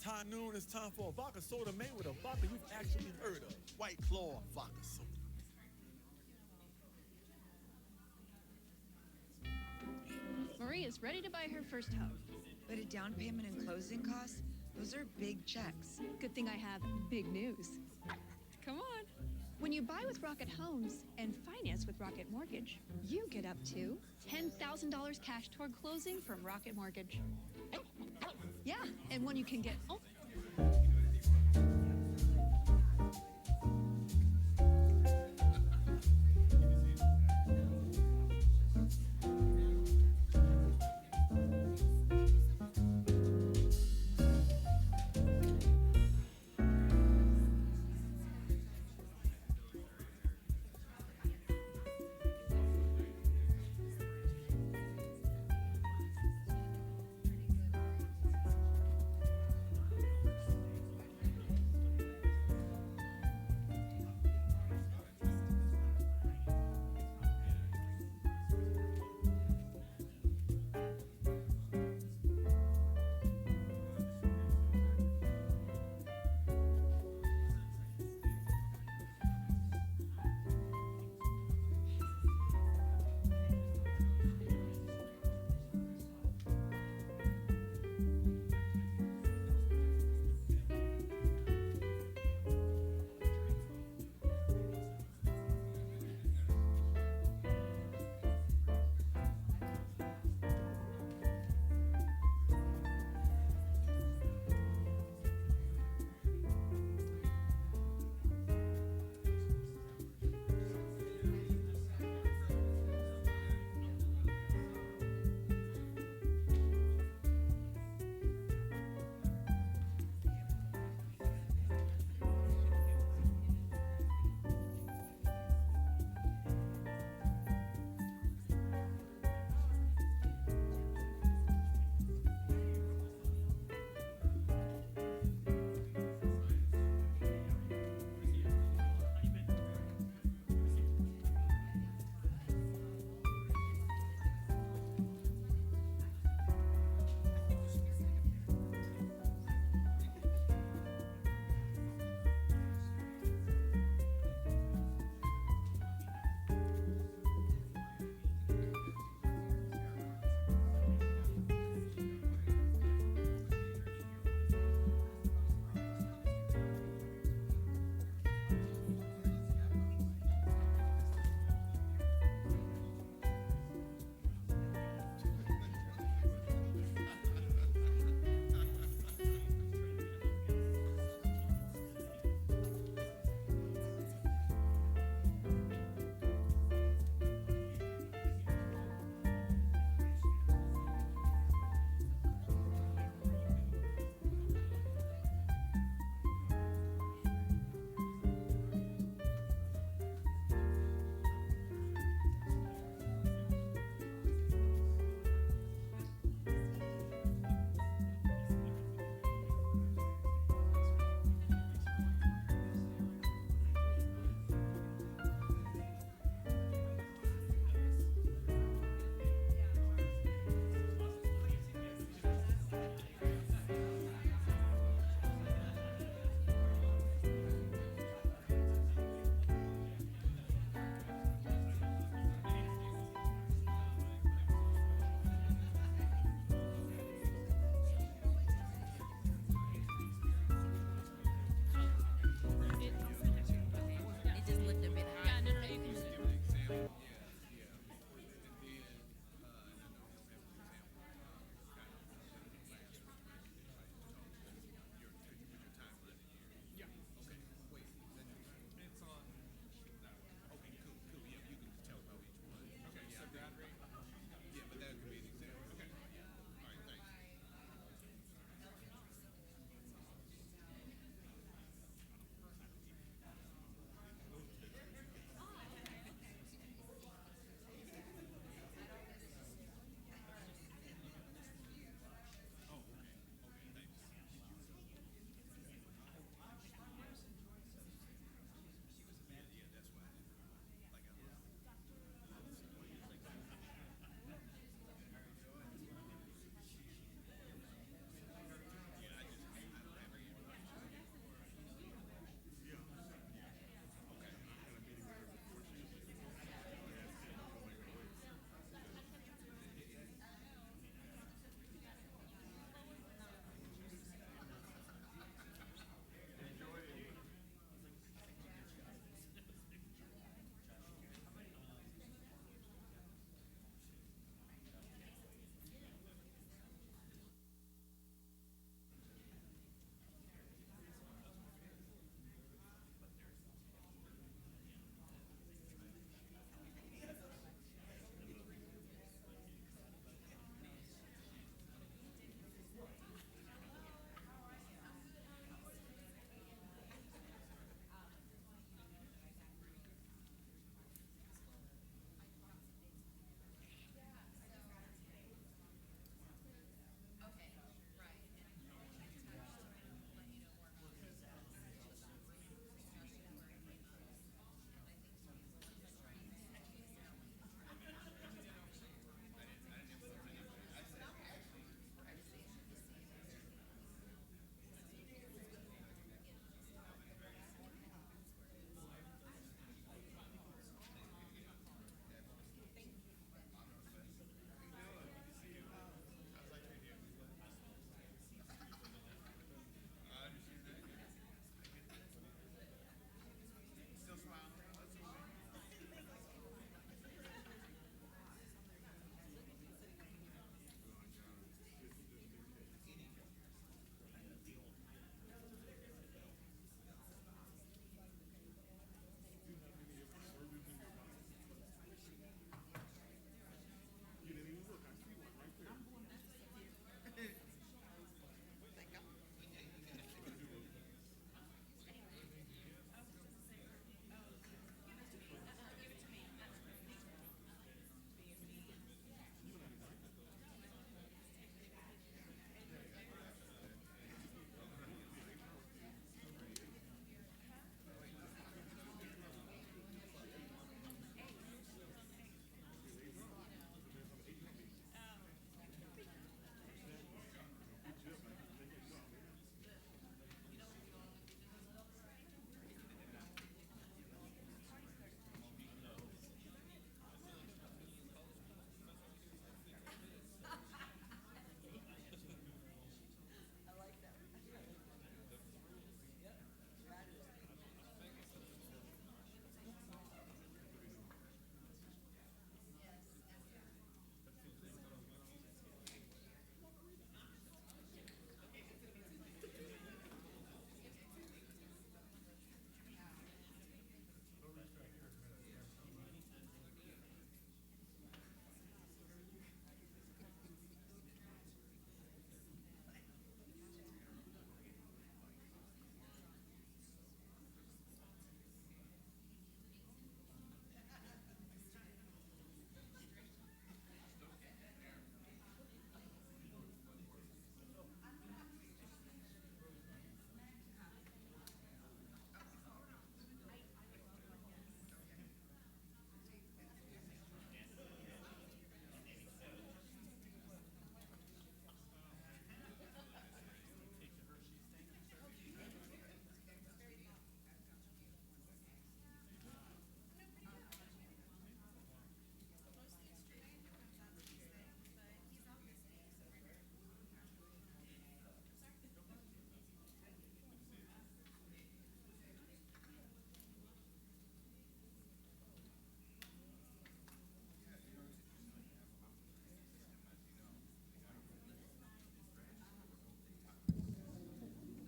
high noon. It's time for a vodka soda made with a vodka you've actually heard of. White Claw vodka soda. Marie is ready to buy her first home. But a down payment and closing costs, those are big checks. Good thing I have big news. Come on. When you buy with Rocket Homes and finance with Rocket Mortgage, you get up to $10,000 cash toward closing from Rocket Mortgage. Yeah, and one you can get. Oh.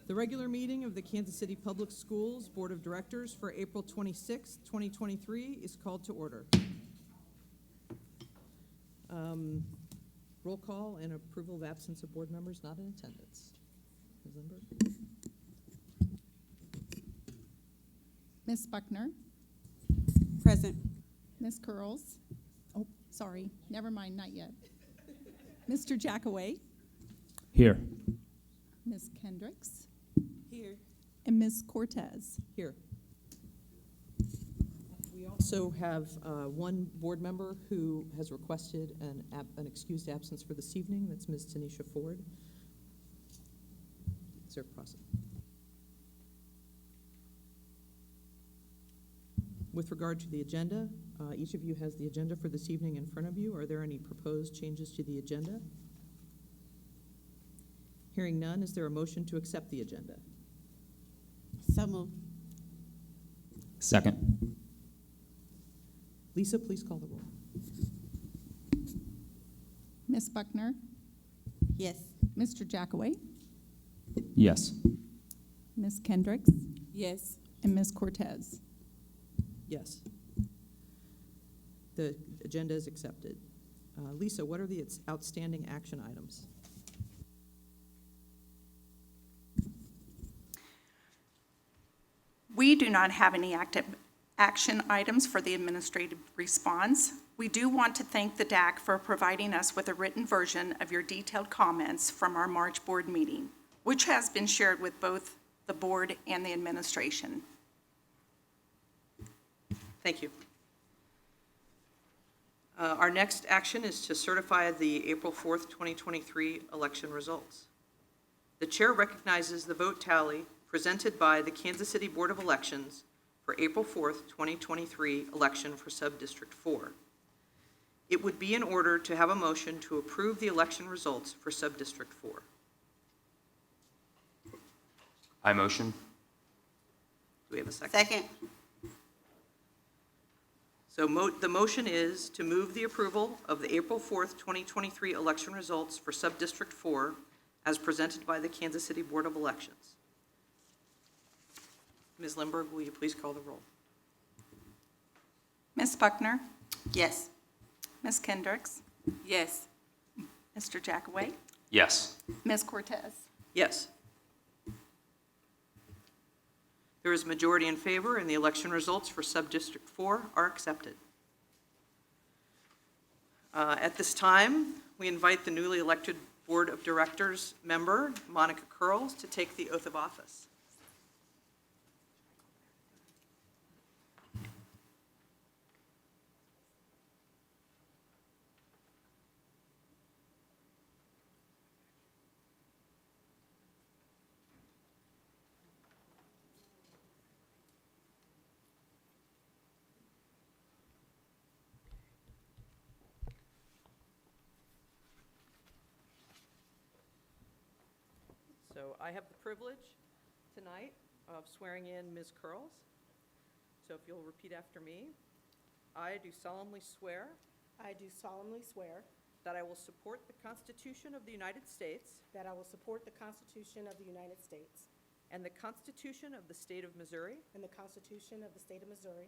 The regular meeting of the Kansas City Public Schools Board of Directors for April 26, 2023 is called to order. Roll call and approval of absence of board members not in attendance. Ms. Lindberg? Ms. Buckner, Present. Ms. Curls. Oh, sorry, never mind, not yet. Mr. Jackaway, Here. Ms. Kendricks, Here. and Ms. Cortez. Here. We also have one board member who has requested an excused absence for this evening. That's Ms. Tanisha Ford. Sir, process. With regard to the agenda, each of you has the agenda for this evening in front of you. Are there any proposed changes to the agenda? Hearing none, is there a motion to accept the agenda? So moved. Second. Lisa, please call the roll. Ms. Buckner, Yes. Mr. Jackaway, Yes. Ms. Kendricks, Yes. and Ms. Cortez. Yes. The agenda is accepted. Lisa, what are the outstanding action items? We do not have any active action items for the administrative response. We do want to thank the DAC for providing us with a written version of your detailed comments from our March board meeting, which has been shared with both the board and the administration. Thank you. Our next action is to certify the April 4th, 2023 election results. The chair recognizes the vote tally presented by the Kansas City Board of Elections for April 4th, 2023 election for Subdistrict 4. It would be in order to have a motion to approve the election results for Subdistrict 4. I motion. Do we have a second? Second. So the motion is to move the approval of the April 4th, 2023 election results for Subdistrict 4 as presented by the Kansas City Board of Elections. Ms. Lindberg, will you please call the roll? Ms. Buckner, Yes. Ms. Kendricks, Yes. Mr. Jackaway, Yes. Ms. Cortez. Yes. There is majority in favor, and the election results for Subdistrict 4 are accepted. At this time, we invite the newly elected Board of Directors member, Monica Curls, to take the oath of office. So I have the privilege tonight of swearing in Ms. Curls. So if you'll repeat after me. I do solemnly swear I do solemnly swear that I will support the Constitution of the United States that I will support the Constitution of the United States and the Constitution of the State of Missouri, and the Constitution of the State of Missouri,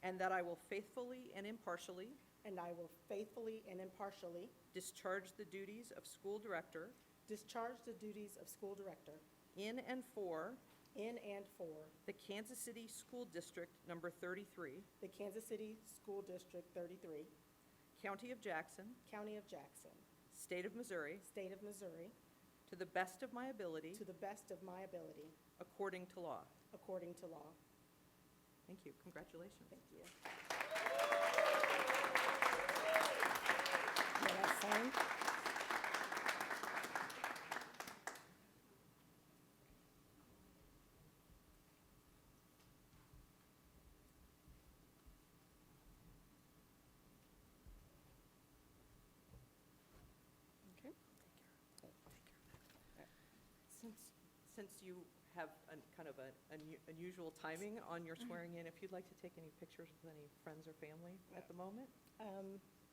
and that I will faithfully and impartially and I will faithfully and impartially discharge the duties of school director discharge the duties of school director in and for the Kansas City School District Number 33, the Kansas City School District 33, County of Jackson, County of Jackson, State of Missouri, State of Missouri, to the best of my ability, to the best of my ability, according to law. according to law. Thank you. Congratulations. Thank you. May I sign? Since you have kind of an unusual timing on your swearing in, if you'd like to take any pictures with any friends or family at the moment?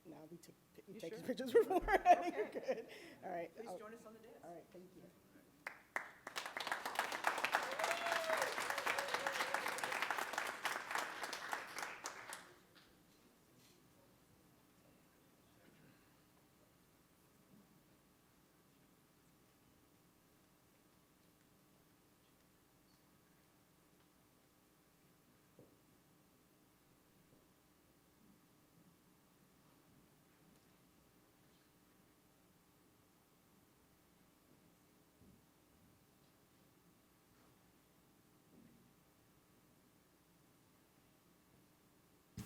No, we You taking sure? pictures before. You're good. All right. Please join us on the dais. All right, thank you.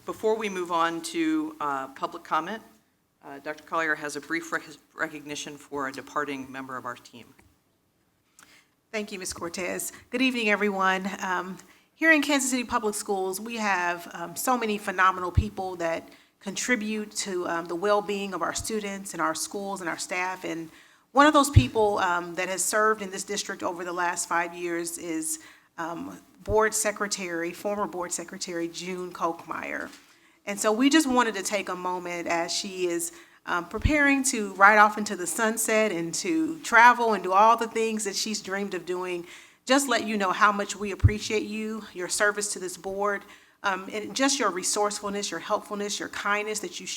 Before we move on to public comment, Dr. Collier has a brief recognition for a departing member of our team. Thank you, Ms. Cortez. Good evening, everyone. Here in Kansas City Public Schools, we have so many phenomenal people that contribute to the well-being of our students and our schools and our staff. And one of those people that has served in this district over the last 5 years is former Board Secretary June Kochmeyer. And so we just wanted to take a moment as she is preparing to ride off into the sunset and to travel and do all the things that she's dreamed of doing, just let you know how much we appreciate you, your service to this board, and just your resourcefulness, your helpfulness, your kindness that you've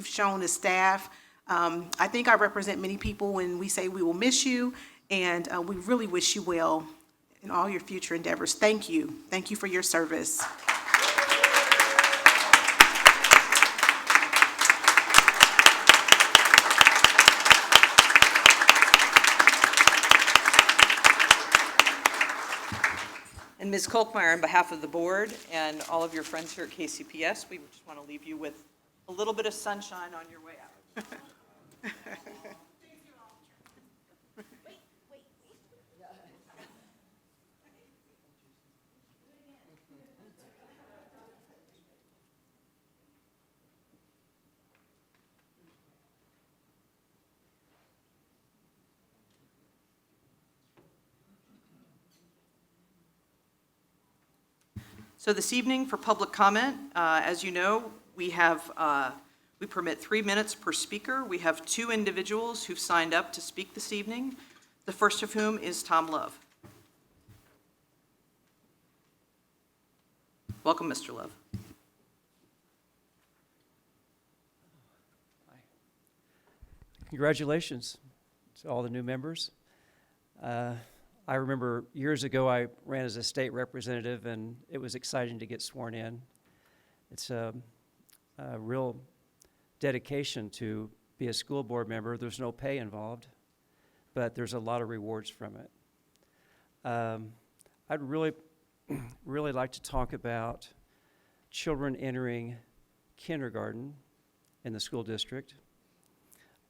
shown to staff. I think I represent many people when we say we will miss you, and we really wish you well in all your future endeavors. Thank you. Thank you for your service. And Ms. Kolkmeyer, on behalf of the board and all of your friends here at KCPS, we just want to leave you with a little bit of sunshine on your way out. So this evening for public comment, as you know, we permit 3 minutes per speaker. We have 2 individuals who've signed up to speak this evening, the first of whom is Tom Love. Welcome, Mr. Love. Congratulations to all the new members. I remember years ago I ran as a state representative, and it was exciting to get sworn in. It's a real dedication to be a school board member. There's no pay involved, but there's a lot of rewards from it. I'd really like to talk about children entering kindergarten in the school district.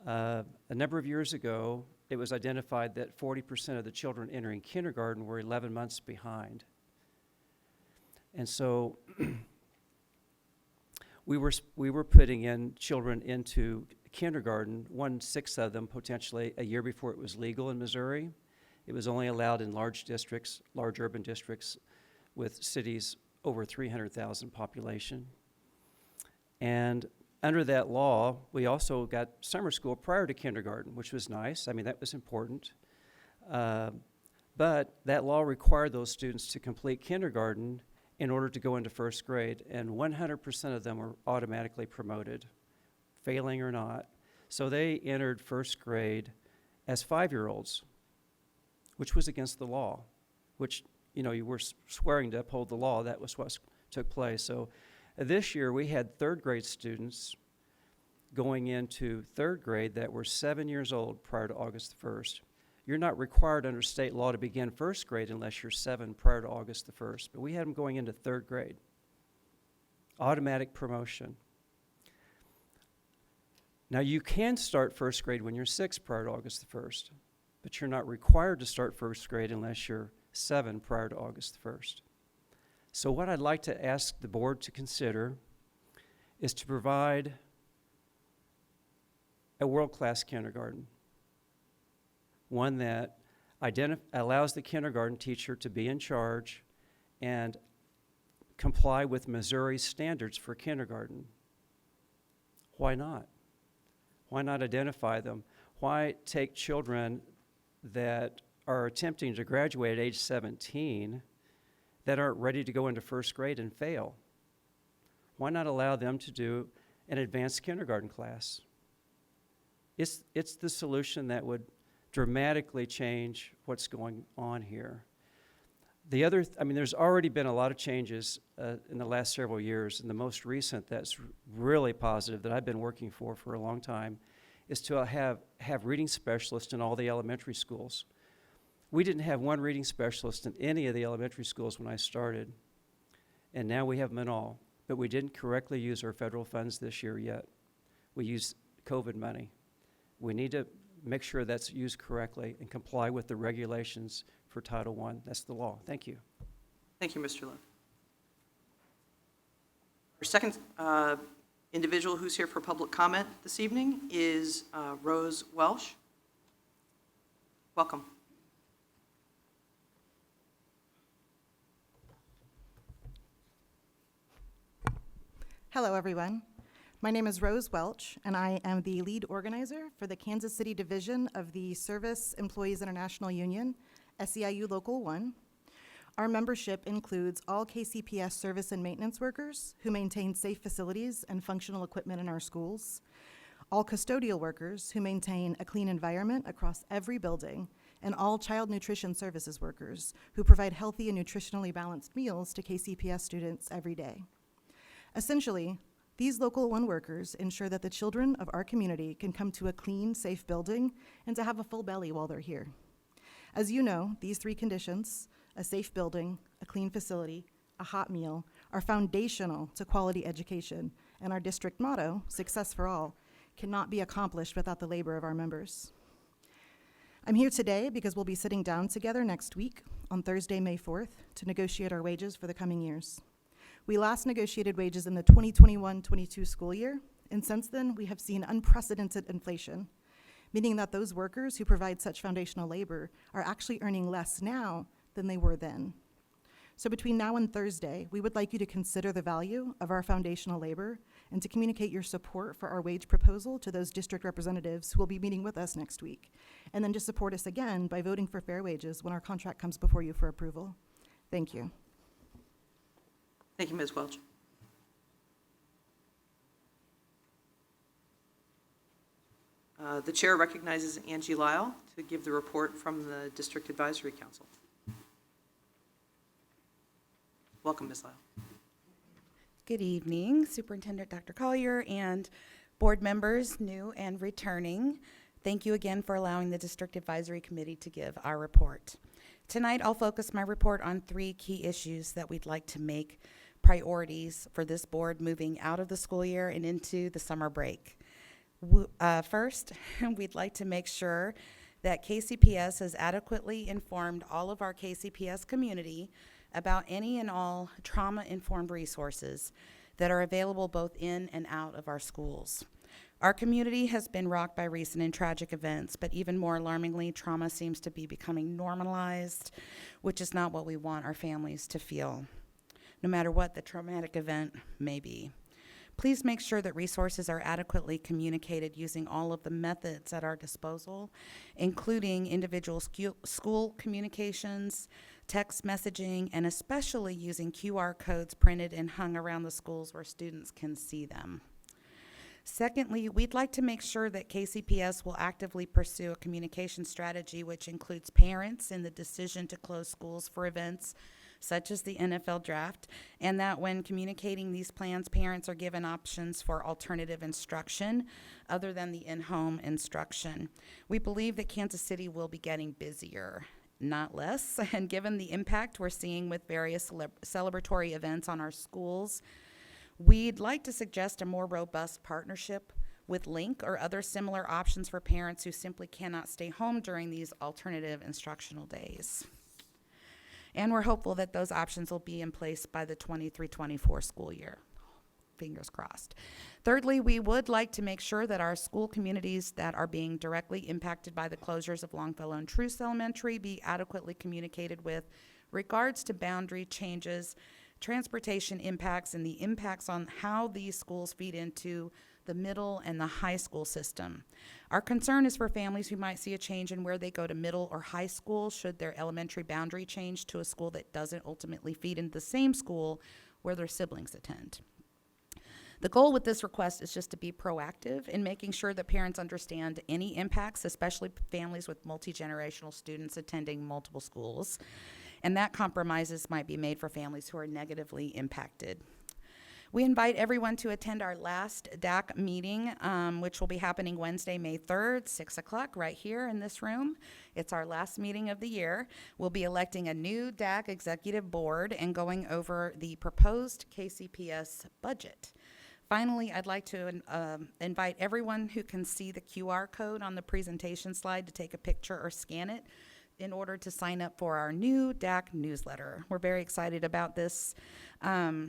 A number of years ago, it was identified that 40% of the children entering kindergarten were 11 months behind. And so we were putting in children into kindergarten, 1/6 of them potentially a year before it was legal in Missouri. It was only allowed in large districts, large urban districts with cities over 300,000 population. And under that law, we also got summer school prior to kindergarten, which was nice. I mean, that was important. But that law required those students to complete kindergarten in order to go into first grade, and 100% of them were automatically promoted, failing or not. So they entered first grade as 5-year-olds, which was against the law, which, you were swearing to uphold the law. That was what took place. So this year, we had third grade students going into third grade that were 7 years old prior to August 1st. You're not required under state law to begin first grade unless you're 7 prior to August the 1st, but we had them going into third grade. Automatic promotion. Now, you can start first grade when you're 6 prior to August the 1st, but you're not required to start first grade unless you're 7 prior to August the 1st. So what I'd like to ask the board to consider is to provide a world-class kindergarten, one that allows the kindergarten teacher to be in charge and comply with Missouri's standards for kindergarten. Why not? Why not identify them? Why take children that are attempting to graduate at age 17 that aren't ready to go into first grade and fail? Why not allow them to do an advanced kindergarten class? It's the solution that would dramatically change what's going on here. There's already been a lot of changes in the last several years, and the most recent that's really positive that I've been working for a long time is to have reading specialists in all the elementary schools. We didn't have one reading specialist in any of the elementary schools when I started, and now we have them in all. but we didn't correctly use our federal funds this year yet. We used COVID money. We need to make sure that's used correctly and comply with the regulations for Title I. That's the law. Thank you. Thank you, Mr. Lowe. Our second individual who's here for public comment this evening is Rose Welsh. Welcome. Hello, everyone. My name is Rose Welch, and I am the lead organizer for the Kansas City Division of the Service Employees International Union, SEIU Local 1. Our membership includes all KCPS service and maintenance workers who maintain safe facilities and functional equipment in our schools, all custodial workers who maintain a clean environment across every building, and all child nutrition services workers who provide healthy and nutritionally balanced meals to KCPS students every day. Essentially, these Local 1 workers ensure that the children of our community can come to a clean, safe building and to have a full belly while they're here. As you know, these three conditions, a safe building, a clean facility, a hot meal, are foundational to quality education, and our district motto, Success for All, cannot be accomplished without the labor of our members. I'm here today because we'll be sitting down together next week on Thursday, May 4th, to negotiate our wages for the coming years. We last negotiated wages in the 2021-22 school year, and since then, we have seen unprecedented inflation, meaning that those workers who provide such foundational labor are actually earning less now than they were then. So between now and Thursday, we would like you to consider the value of our foundational labor and to communicate your support for our wage proposal to those district representatives who will be meeting with us next week, and then to support us again by voting for fair wages when our contract comes before you for approval. Thank you. Thank you, Ms. Welch. The chair recognizes Angie Lyle to give the report from the District Advisory Council. Welcome, Ms. Lyle. Good evening, Superintendent Dr. Collier and board members, new and returning. Thank you again for allowing the District Advisory Committee to give our report. Tonight, I'll focus my report on 3 key issues that we'd like to make priorities for this board moving out of the school year and into the summer break. First, we'd like to make sure that KCPS has adequately informed all of our KCPS community about any and all trauma-informed resources that are available both in and out of our schools. Our community has been rocked by recent and tragic events, but even more alarmingly, trauma seems to be becoming normalized, which is not what we want our families to feel, no matter what the traumatic event may be. Please make sure that resources are adequately communicated using all of the methods at our disposal, including individual school communications, text messaging, and especially using QR codes printed and hung around the schools where students can see them. Secondly, we'd like to make sure that KCPS will actively pursue a communication strategy which includes parents in the decision to close schools for events such as the NFL draft, and that when communicating these plans, parents are given options for alternative instruction other than the in-home instruction. We believe that Kansas City will be getting busier, not less, and given the impact we're seeing with various celebratory events on our schools, we'd like to suggest a more robust partnership with Link or other similar options for parents who simply cannot stay home during these alternative instructional days. And we're hopeful that those options will be in place by the 23-24 school year. Fingers crossed. Thirdly, we would like to make sure that our school communities that are being directly impacted by the closures of Longfellow and Truce Elementary be adequately communicated with regards to boundary changes, transportation impacts, and the impacts on how these schools feed into the middle and the high school system. Our concern is for families who might see a change in where they go to middle or high school should their elementary boundary change to a school that doesn't ultimately feed into the same school where their siblings attend. The goal with this request is just to be proactive in making sure that parents understand any impacts, especially families with multi-generational students attending multiple schools, and that compromises might be made for families who are negatively impacted. We invite everyone to attend our last DAC meeting, which will be happening Wednesday, May 3rd, 6 o'clock, right here in this room. It's our last meeting of the year. We'll be electing a new DAC executive board and going over the proposed KCPS budget. Finally, I'd like to invite everyone who can see the QR code on the presentation slide to take a picture or scan it in order to sign up for our new DAC newsletter. We're very excited about this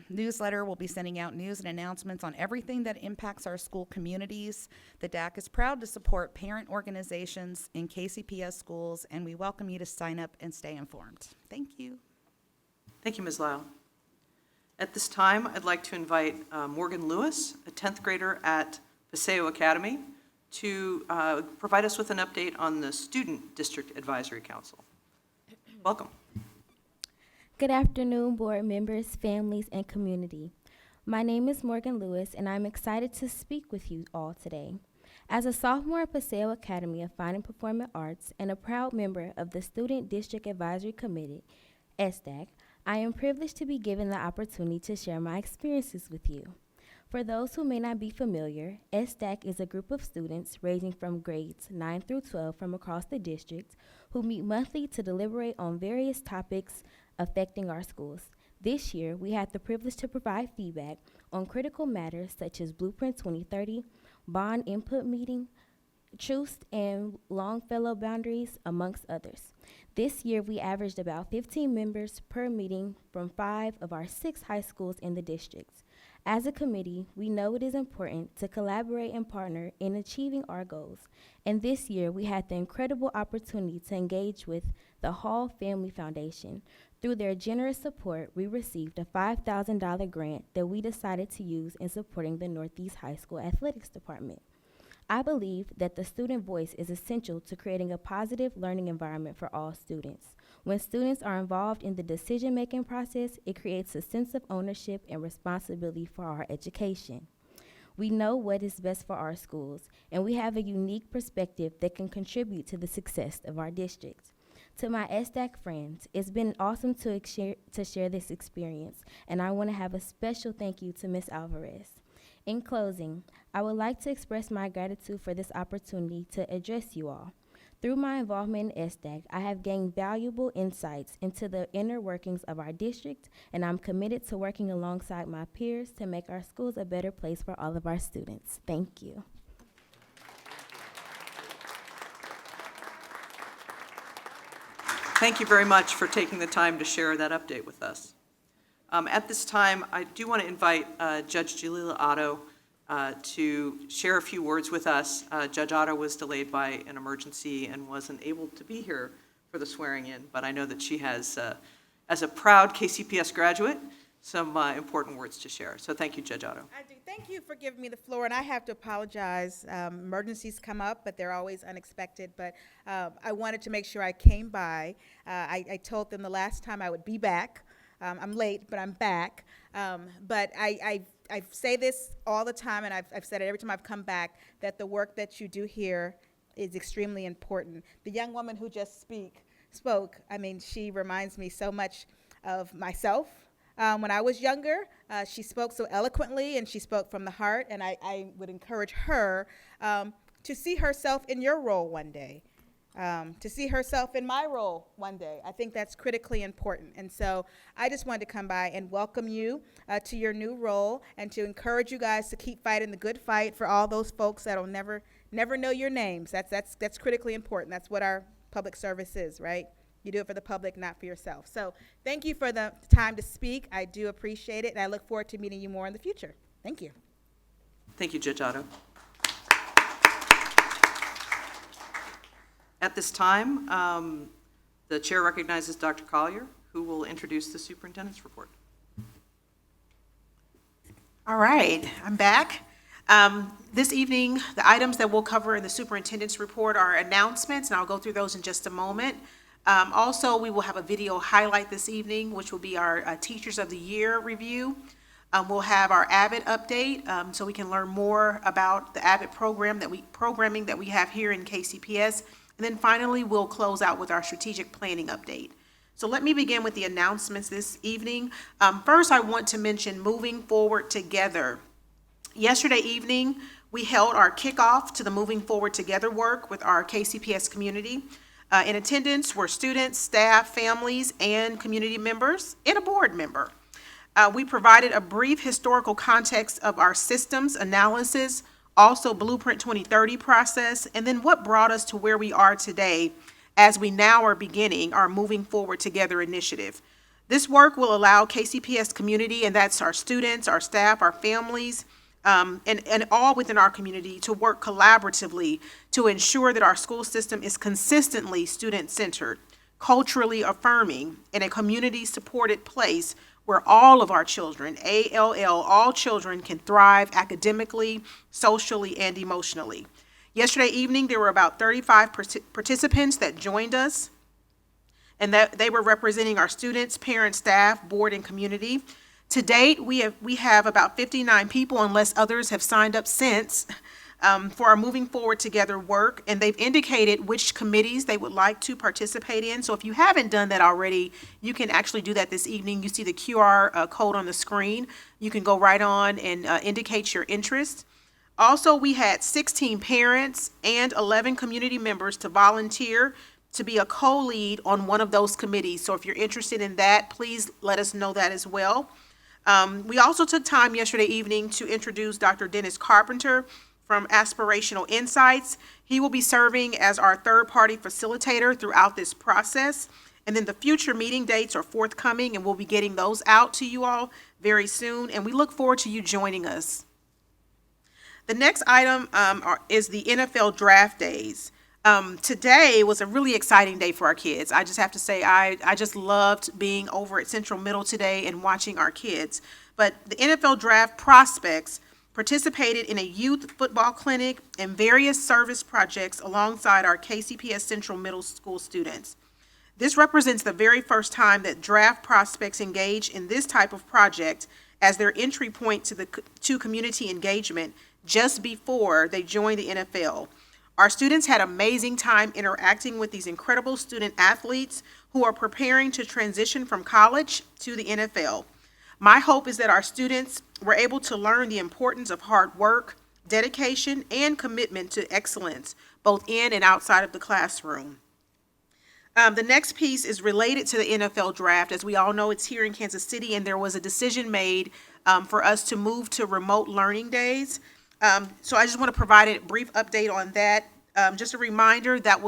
newsletter. We'll be sending out news and announcements on everything that impacts our school communities. The DAC is proud to support parent organizations in KCPS schools, and we welcome you to sign up and stay informed. Thank you. Thank you, Ms. Lyle. At this time, I'd like to invite Morgan Lewis, a 10th grader at Paseo Academy, to provide us with an update on the Student District Advisory Council. Welcome. Good afternoon, board members, families, and community. My name is Morgan Lewis, and I'm excited to speak with you all today. As a sophomore at Paseo Academy of Fine and Performing Arts and a proud member of the Student District Advisory Committee, SDAC, I am privileged to be given the opportunity to share my experiences with you. For those who may not be familiar, SDAC is a group of students ranging from grades 9 through 12 from across the district who meet monthly to deliberate on various topics affecting our schools. This year, we had the privilege to provide feedback on critical matters such as Blueprint 2030, bond input meeting, truths and Longfellow boundaries, amongst others. This year, we averaged about 15 members per meeting from 5 of our 6 high schools in the district. As a committee, we know it is important to collaborate and partner in achieving our goals. And this year, we had the incredible opportunity to engage with the Hall Family Foundation. Through their generous support, we received a $5,000 grant that we decided to use in supporting the Northeast High School Athletics Department. I believe that the student voice is essential to creating a positive learning environment for all students. When students are involved in the decision-making process, it creates a sense of ownership and responsibility for our education. We know what is best for our schools, and we have a unique perspective that can contribute to the success of our district. To my SDAC friends, it's been awesome to share this experience, and I want to have a special thank you to Ms. Alvarez. In closing, I would like to express my gratitude for this opportunity to address you all. Through my involvement in SDAC, I have gained valuable insights into the inner workings of our district, and I'm committed to working alongside my peers to make our schools a better place for all of our students. Thank you. Thank you very much for taking the time to share that update with us. At this time, I do want to invite Judge Jalila Otto to share a few words with us. Judge Otto was delayed by an emergency and wasn't able to be here for the swearing in, but I know that she has, as a proud KCPS graduate, some important words to share. So thank you, Judge Otto. I do. Thank you for giving me the floor, and I have to apologize. Emergencies come up, but they're always unexpected, but I wanted to make sure I came by. I told them the last time I would be back. I'm late, but I'm back. But I say this all the time, and I've said it every time I've come back, that the work that you do here is extremely important. The young woman who just spoke, I mean, she reminds me so much of myself. When I was younger, she spoke so eloquently, and she spoke from the heart, and I would encourage her to see herself in your role one day. To see herself in my role one day. I think that's critically important. And so I just wanted to come by and welcome you to your new role and to encourage you guys to keep fighting the good fight for all those folks that'll never know your names. That's critically important. That's what our public service is, right? You do it for the public, not for yourself. So thank you for the time to speak. I do appreciate it, and I look forward to meeting you more in the future. Thank you. Thank you, Judge Otto. At this time, the chair recognizes Dr. Collier, who will introduce the superintendent's report. All right, I'm back. This evening, the items that we'll cover in the superintendent's report are announcements, and I'll go through those in just a moment. Also, we will have a video highlight this evening, which will be our Teachers of the Year review. We'll have our AVID update, so we can learn more about the AVID programming that we have here in KCPS. And then finally, we'll close out with our strategic planning update. So let me begin with the announcements this evening. First, I want to mention Moving Forward Together. Yesterday evening, we held our kickoff to the Moving Forward Together work with our KCPS community. In attendance were students, staff, families, and community members, and a board member. We provided a brief historical context of our systems analysis, also Blueprint 2030 process, and then what brought us to where we are today as we now are beginning our Moving Forward Together initiative. This work will allow KCPS community, and that's our students, our staff, our families, and all within our community to work collaboratively to ensure that our school system is consistently student-centered, culturally affirming, and a community-supported place where all of our children, all children, can thrive academically, socially, and emotionally. Yesterday evening, there were about 35 participants that joined us, and that they were representing our students, parents, staff, board, and community. To date, we have about 59 people, unless others have signed up since, for our Moving Forward Together work, and they've indicated which committees they would like to participate in. So if you haven't done that already, you can actually do that this evening. You see the QR code on the screen. You can go right on and indicate your interest. Also, we had 16 parents and 11 community members to volunteer to be a co-lead on one of those committees. So if you're interested in that, please let us know that as well. We also took time yesterday evening to introduce Dr. Dennis Carpenter from Aspirational Insights. He will be serving as our third-party facilitator throughout this process. And then the future meeting dates are forthcoming, and we'll be getting those out to you all very soon. And we look forward to you joining us. The next item is the NFL Draft Days. Today was a really exciting day for our kids. I just have to say, I just loved being over at Central Middle today and watching our kids. But the NFL Draft prospects participated in a youth football clinic and various service projects alongside our KCPS Central Middle School students. This represents the very first time that draft prospects engage in this type of project as their entry point to community engagement just before they join the NFL. Our students had an amazing time interacting with these incredible student athletes who are preparing to transition from college to the NFL. My hope is that our students were able to learn the importance of hard work, dedication, and commitment to excellence, both in and outside of the classroom. The next piece is related to the NFL draft. As we all know, it's here in Kansas City, and there was a decision made for us to move to remote learning days. So I just want to provide a brief update on that. Just a reminder that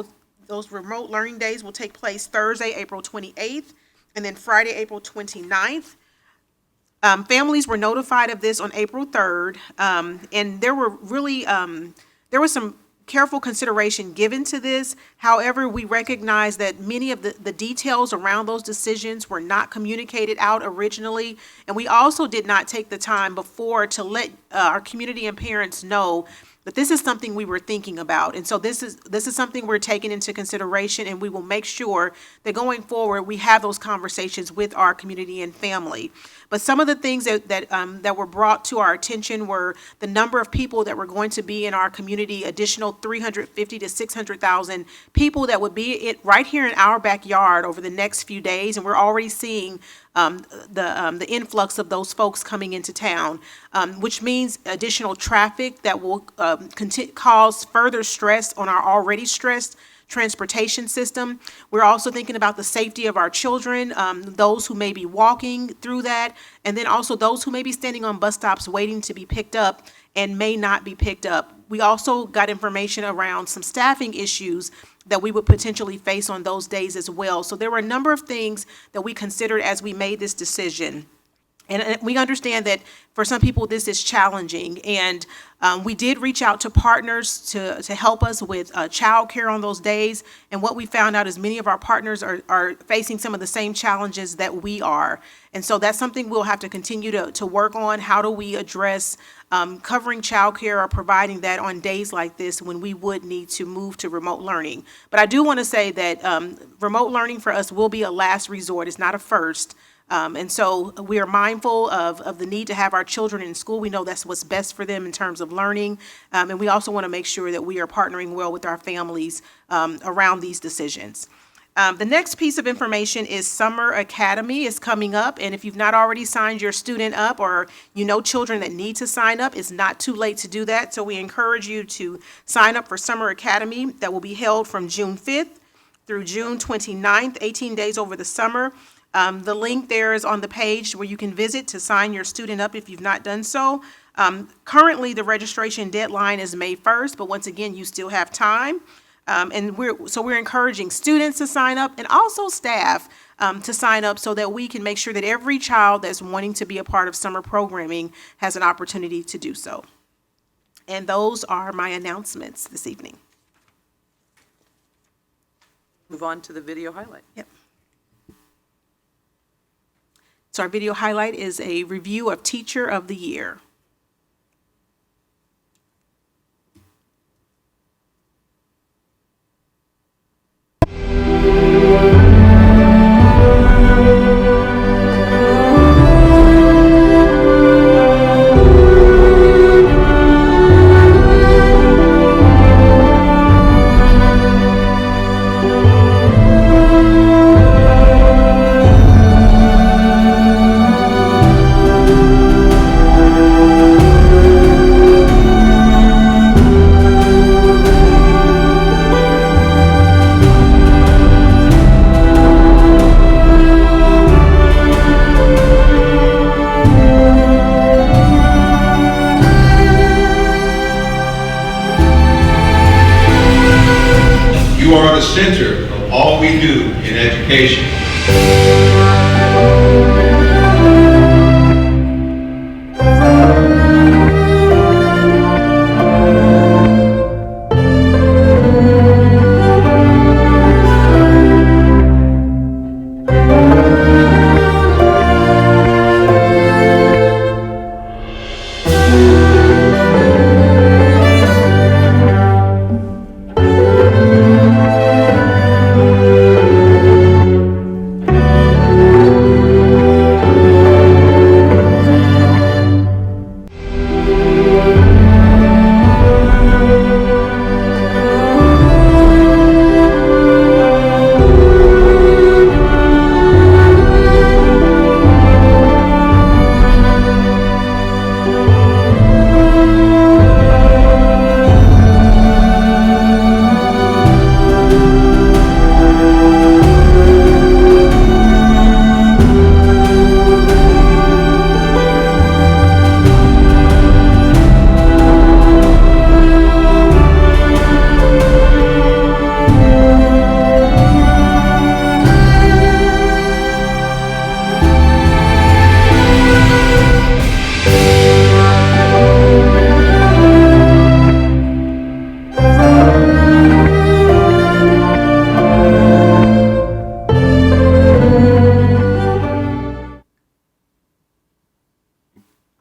those remote learning days will take place Thursday, April 28th, and then Friday, April 29th. Families were notified of this on April 3rd, and there was some careful consideration given to this. However, we recognize that many of the details around those decisions were not communicated out originally, and we also did not take the time before to let our community and parents know that this is something we were thinking about. And so this is something we're taking into consideration, and we will make sure that going forward we have those conversations with our community and family. But some of the things that were brought to our attention were the number of people that were going to be in our community, additional 350 to 600,000 people that would be right here in our backyard over the next few days, and we're already seeing the influx of those folks coming into town, which means additional traffic that will cause further stress on our already stressed transportation system. We're also thinking about the safety of our children, those who may be walking through that, and then also those who may be standing on bus stops waiting to be picked up and may not be picked up. We also got information around some staffing issues that we would potentially face on those days as well. So there were a number of things that we considered as we made this decision. And we understand that for some people this is challenging, and we did reach out to partners to help us with childcare on those days. And what we found out is many of our partners are facing some of the same challenges that we are. And so that's something we'll have to continue to work on. How do we address covering childcare or providing that on days like this when we would need to move to remote learning? But I do want to say that remote learning for us will be a last resort. It's not a first. And so we are mindful of the need to have our children in school. We know that's what's best for them in terms of learning. And we also want to make sure that we are partnering well with our families around these decisions. The next piece of information is Summer Academy is coming up, and if you've not already signed your student up or you know children that need to sign up, it's not too late to do that. So we encourage you to sign up for Summer Academy that will be held from June 5th through June 29th, 18 days over the summer. The link there is on the page where you can visit to sign your student up if you've not done so. Currently, the registration deadline is May 1st, but once again, you still have time. And we're encouraging students to sign up and also staff to sign up so that we can make sure that every child that's wanting to be a part of summer programming has an opportunity to do so. And those are my announcements this evening. Move on to the video highlight. Yep. So our video highlight is a review of Teacher of the Year. You are the center of all we do in education.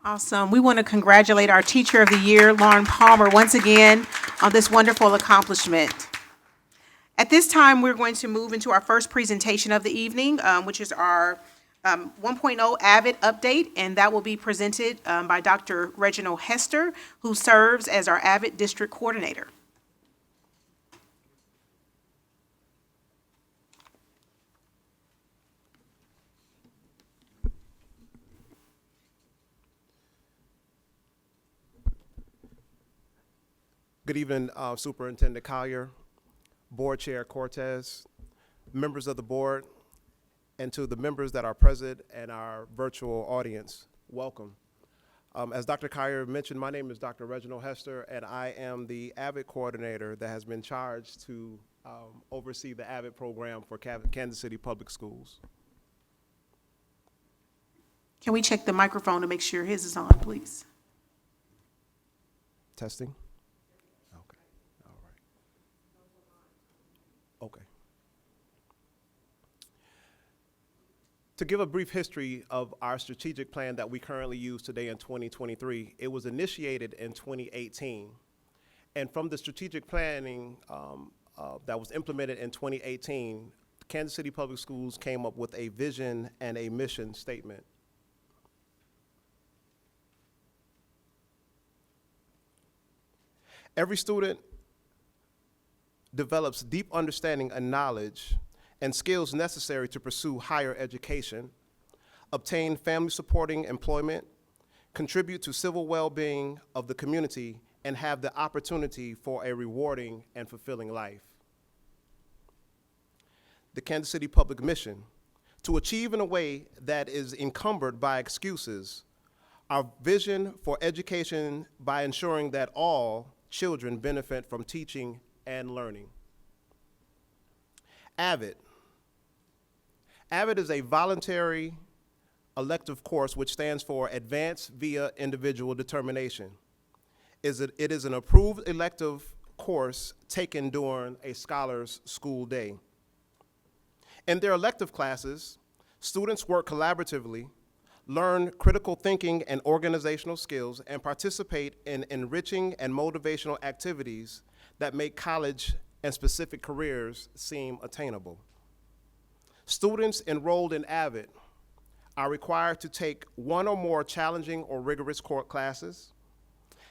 Awesome. We want to congratulate our Teacher of the Year, Lauren Palmer, once again on this wonderful accomplishment. At this time, we're going to move into our first presentation of the evening, which is our 1.0 AVID update, and that will be presented by Dr. Reginald Hester, who serves as our AVID District Coordinator. Good evening, Superintendent Collier, Board Chair Cortez, members of the board, and to the members that are present and our virtual audience, welcome. As Dr. Collier mentioned, my name is Dr. Reginald Hester, and I am the AVID coordinator that has been charged to oversee the AVID program for Kansas City Public Schools. Can we check the microphone to make sure his is on, please? Testing. Okay. To give a brief history of our strategic plan that we currently use today in 2023, it was initiated in 2018. And from the strategic planning that was implemented in 2018, Kansas City Public Schools came up with a vision and a mission statement. Every student develops deep understanding and knowledge and skills necessary to pursue higher education, obtain family-supporting employment, contribute to civil well-being of the community, and have the opportunity for a rewarding and fulfilling life. The Kansas City Public Mission, to achieve in a way that is encumbered by excuses, our vision for education by ensuring that all children benefit from teaching and learning. AVID. AVID is a voluntary elective course which stands for Advanced via Individual Determination. It is an approved elective course taken during a scholar's school day. In their elective classes, students work collaboratively, learn critical thinking and organizational skills, and participate in enriching and motivational activities that make college and specific careers seem attainable. Students enrolled in AVID are required to take one or more challenging or rigorous core classes,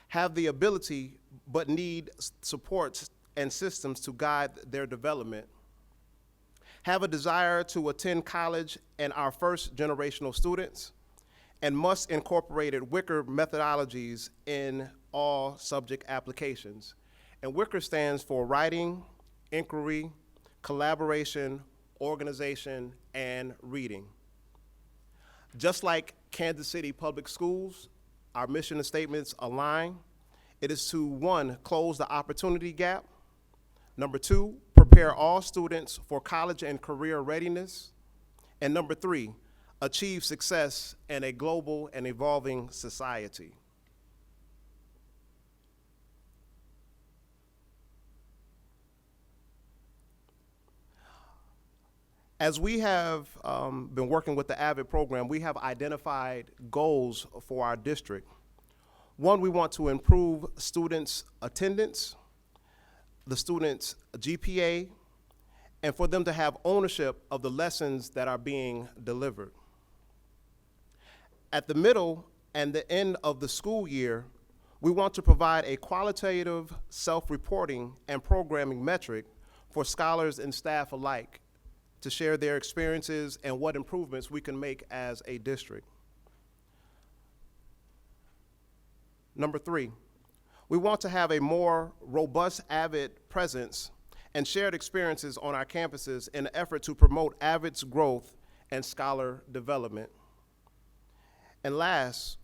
have the ability but need supports and systems to guide their development, have a desire to attend college and are first generational students, and must incorporate Wicker methodologies in all subject applications. And Wicker stands for writing, inquiry, collaboration, organization, and reading. Just like Kansas City Public Schools, our mission and statements align. It is to, 1, close the opportunity gap. Number 2, prepare all students for college and career readiness. And number 3, achieve success in a global and evolving society. As we have been working with the AVID program, we have identified goals for our district. 1, we want to improve students' attendance, the students' GPA, and for them to have ownership of the lessons that are being delivered. At the middle and the end of the school year, we want to provide a qualitative self-reporting and programming metric for scholars and staff alike to share their experiences and what improvements we can make as a district. Number 3, we want to have a more robust AVID presence and shared experiences on our campuses in an effort to promote AVID's growth and scholar development. And last,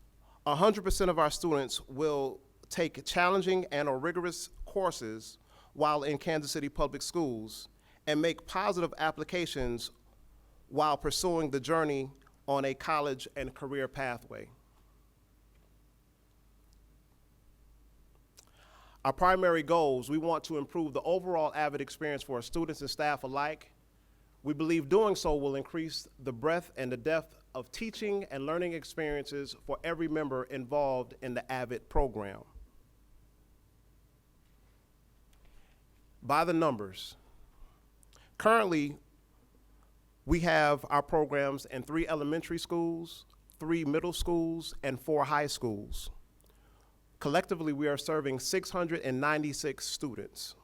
100% of our students will take challenging and or rigorous courses while in Kansas City Public Schools and make positive applications while pursuing the journey on a college and career pathway. Our primary goals, we want to improve the overall AVID experience for our students and staff alike. We believe doing so will increase the breadth and the depth of teaching and learning experiences for every member involved in the AVID program. By the numbers, currently, we have our programs in 3 elementary schools, 3 middle schools, and 4 high schools. Collectively, we are serving 696 students.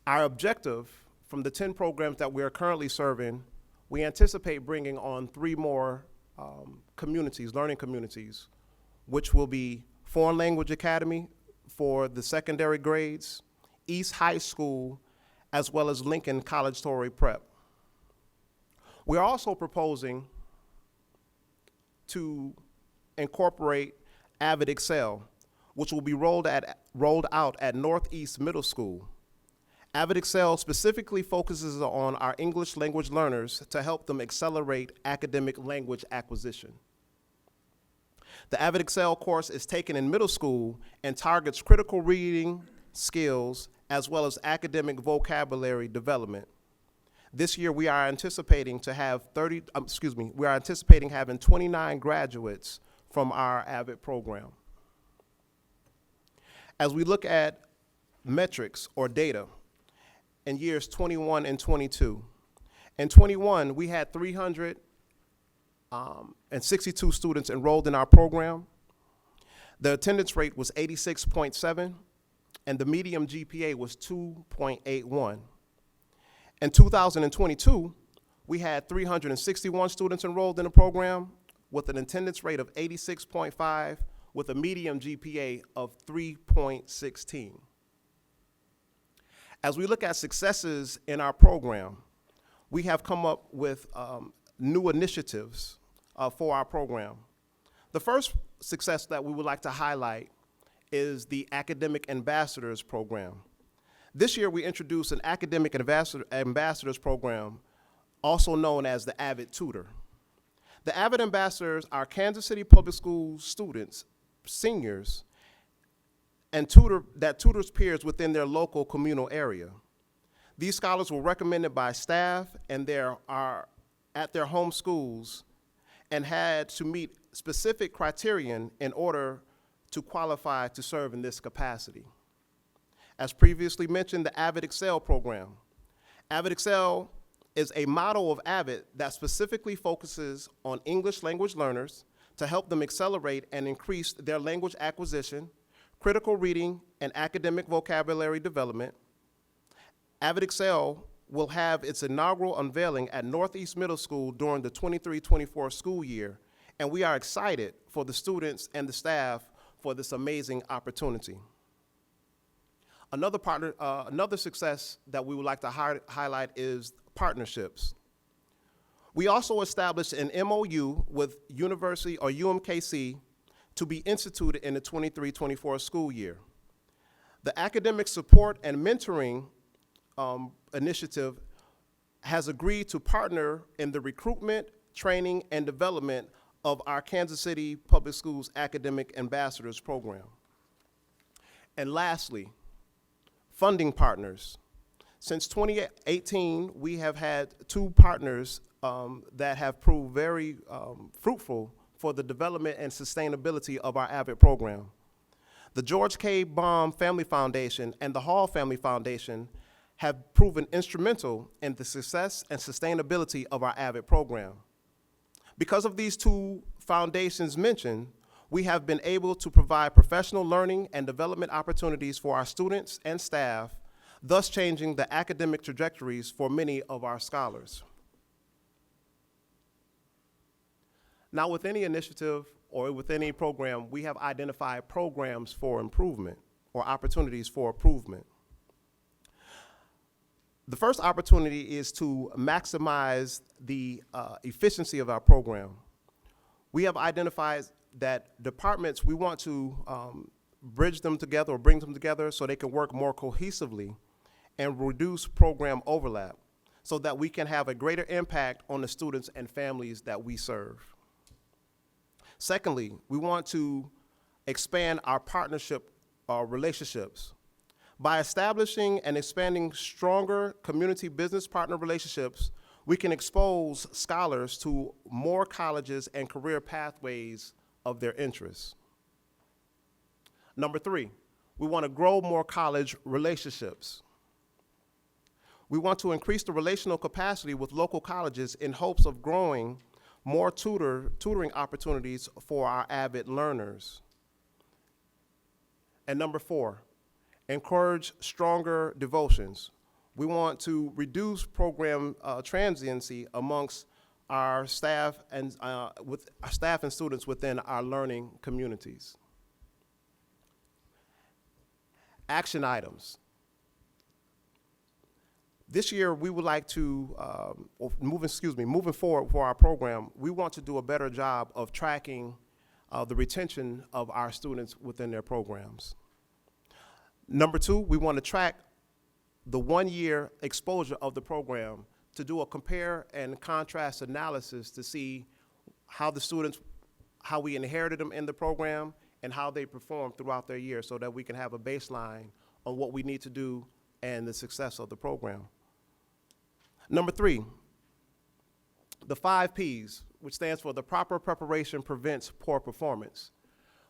Our objective from the 10 programs that we are currently serving, we anticipate bringing on 3 more communities, learning communities, which will be Foreign Language Academy for the secondary grades, East High School, as well as Lincoln College Story Prep. We're also proposing to incorporate AVID Excel, which will be rolled out at Northeast Middle School. AVID Excel specifically focuses on our English language learners to help them accelerate academic language acquisition. The AVID Excel course is taken in middle school and targets critical reading skills as well as academic vocabulary development. This year we are anticipating to have having 29 graduates from our AVID program. As we look at metrics or data in years 21 and 22, in 21 we had 362 students enrolled in our program. The attendance rate was 86.7 and the median GPA was 2.81. In 2022, we had 361 students enrolled in the program with an attendance rate of 86.5 with a median GPA of 3.16. As we look at successes in our program, we have come up with new initiatives for our program. The first success that we would like to highlight is the Academic Ambassadors Program. This year, we introduced an Academic Ambassadors Program, also known as the AVID Tutor. The AVID Ambassadors are Kansas City Public Schools students, seniors, and tutors peers within their local communal area. These scholars were recommended by staff and are at their home schools and had to meet specific criterion in order to qualify to serve in this capacity. As previously mentioned, the AVID Excel program. AVID Excel is a model of AVID that specifically focuses on English language learners to help them accelerate and increase their language acquisition, critical reading, and academic vocabulary development. AVID Excel will have its inaugural unveiling at Northeast Middle School during the 23-24 school year, and we are excited for the students and the staff for this amazing opportunity. Another success that we would like to highlight is partnerships. We also established an MOU with University or UMKC to be instituted in the 23-24 school year. The Academic Support and Mentoring Initiative has agreed to partner in the recruitment, training, and development of our Kansas City Public Schools Academic Ambassadors Program. And lastly, funding partners. Since 2018, we have had 2 partners that have proved very fruitful for the development and sustainability of our AVID program. The George K. Baum Family Foundation and the Hall Family Foundation have proven instrumental in the success and sustainability of our AVID program. Because of these 2 foundations mentioned, we have been able to provide professional learning and development opportunities for our students and staff, thus changing the academic trajectories for many of our scholars. Now, with any initiative or with any program, we have identified programs for improvement or opportunities for improvement. The first opportunity is to maximize the efficiency of our program. We have identified that departments, we want to bridge them together or bring them together so they can work more cohesively and reduce program overlap so that we can have a greater impact on the students and families that we serve. Secondly, we want to expand our partnership relationships. By establishing and expanding stronger community business partner relationships, we can expose scholars to more colleges and career pathways of their interests. Number 3, we want to grow more college relationships. We want to increase the relational capacity with local colleges in hopes of growing more tutoring opportunities for our AVID learners. And number 4, encourage stronger devotions. We want to reduce program transiency amongst our staff and with our staff and students within our learning communities. Action items. This year, we would like to, moving forward for our program, we want to do a better job of tracking the retention of our students within their programs. Number 2, we want to track the 1-year exposure of the program to do a compare and contrast analysis to see how the students, how we inherited them in the program and how they perform throughout their year so that we can have a baseline on what we need to do and the success of the program. Number 3, the 5 Ps, which stands for the proper preparation prevents poor performance.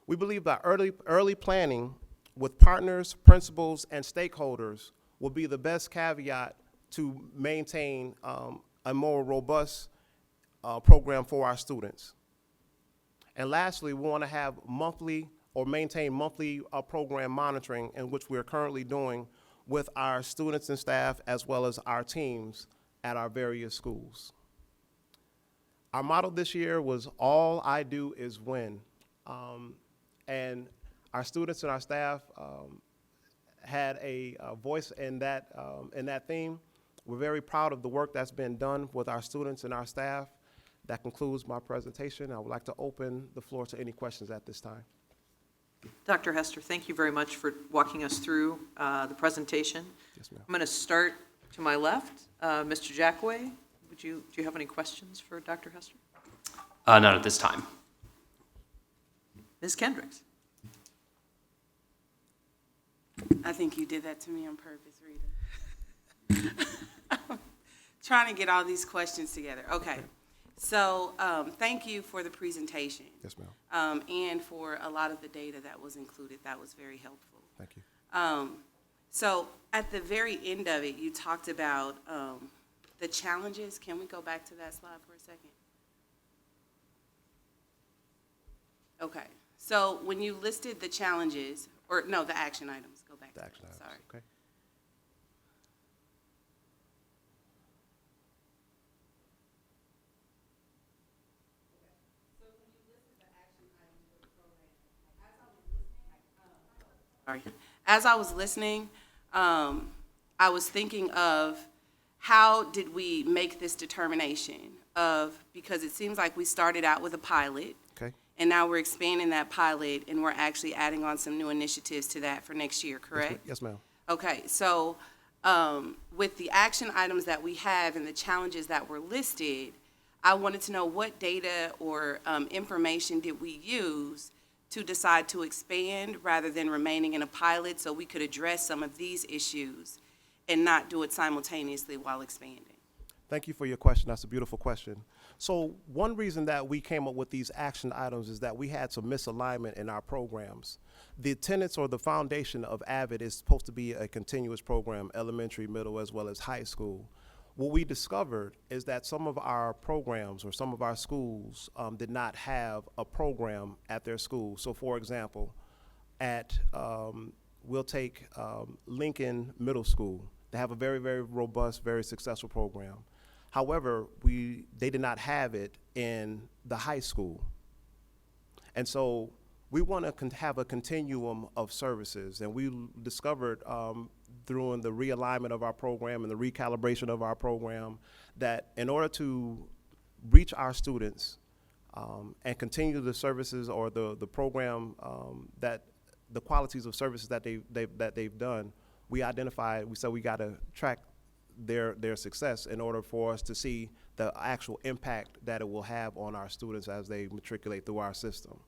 We believe that early planning with partners, principals, and stakeholders will be the best caveat to maintain a more robust program for our students. And lastly, we want to have monthly or maintain monthly program monitoring, in which we are currently doing with our students and staff as well as our teams at our various schools. Our motto this year was "All I Do Is Win," and our students and our staff had a voice in that theme. We're very proud of the work that's been done with our students and our staff. That concludes my presentation. I would like to open the floor to any questions at this time. Dr. Hester, thank you very much for walking us through the presentation. Yes, ma'am. I'm going to start to my left. Mr. Jackway, do you have any questions for Dr. Hester? Not at this time. Ms. Kendricks? I think you did that to me on purpose, Rita. Trying to get all these questions together. Okay. So thank you for the presentation. Yes, ma'am. And for a lot of the data that was included. That was very helpful. Thank you. So at the very end of it, you talked about the challenges. Can we go back to that slide for a second? Okay. So when you listed the challenges, or no, the action items, go back. The action items. Sorry. Okay. Sorry. As I was listening, I was thinking of how did we make this determination because it seems like we started out with a pilot. Okay. And now we're expanding that pilot and we're actually adding on some new initiatives to that for next year, correct? Yes, ma'am. Okay, so with the action items that we have and the challenges that were listed, I wanted to know what data or information did we use to decide to expand rather than remaining in a pilot so we could address some of these issues and not do it simultaneously while expanding? Thank you for your question. That's a beautiful question. So one reason that we came up with these action items is that we had some misalignment in our programs. The tenets or the foundation of AVID is supposed to be a continuous program, elementary, middle, as well as high school. What we discovered is that some of our programs or some of our schools did not have a program at their school. So for example, we'll take Lincoln Middle School. They have a very, very robust, very successful program. However, they did not have it in the high school. And so we want to have a continuum of services. And we discovered through the realignment of our program and the recalibration of our program that in order to reach our students and continue the services or the program that the qualities of services that they've done, we said we got to track their success in order for us to see the actual impact that it will have on our students as they matriculate through our system.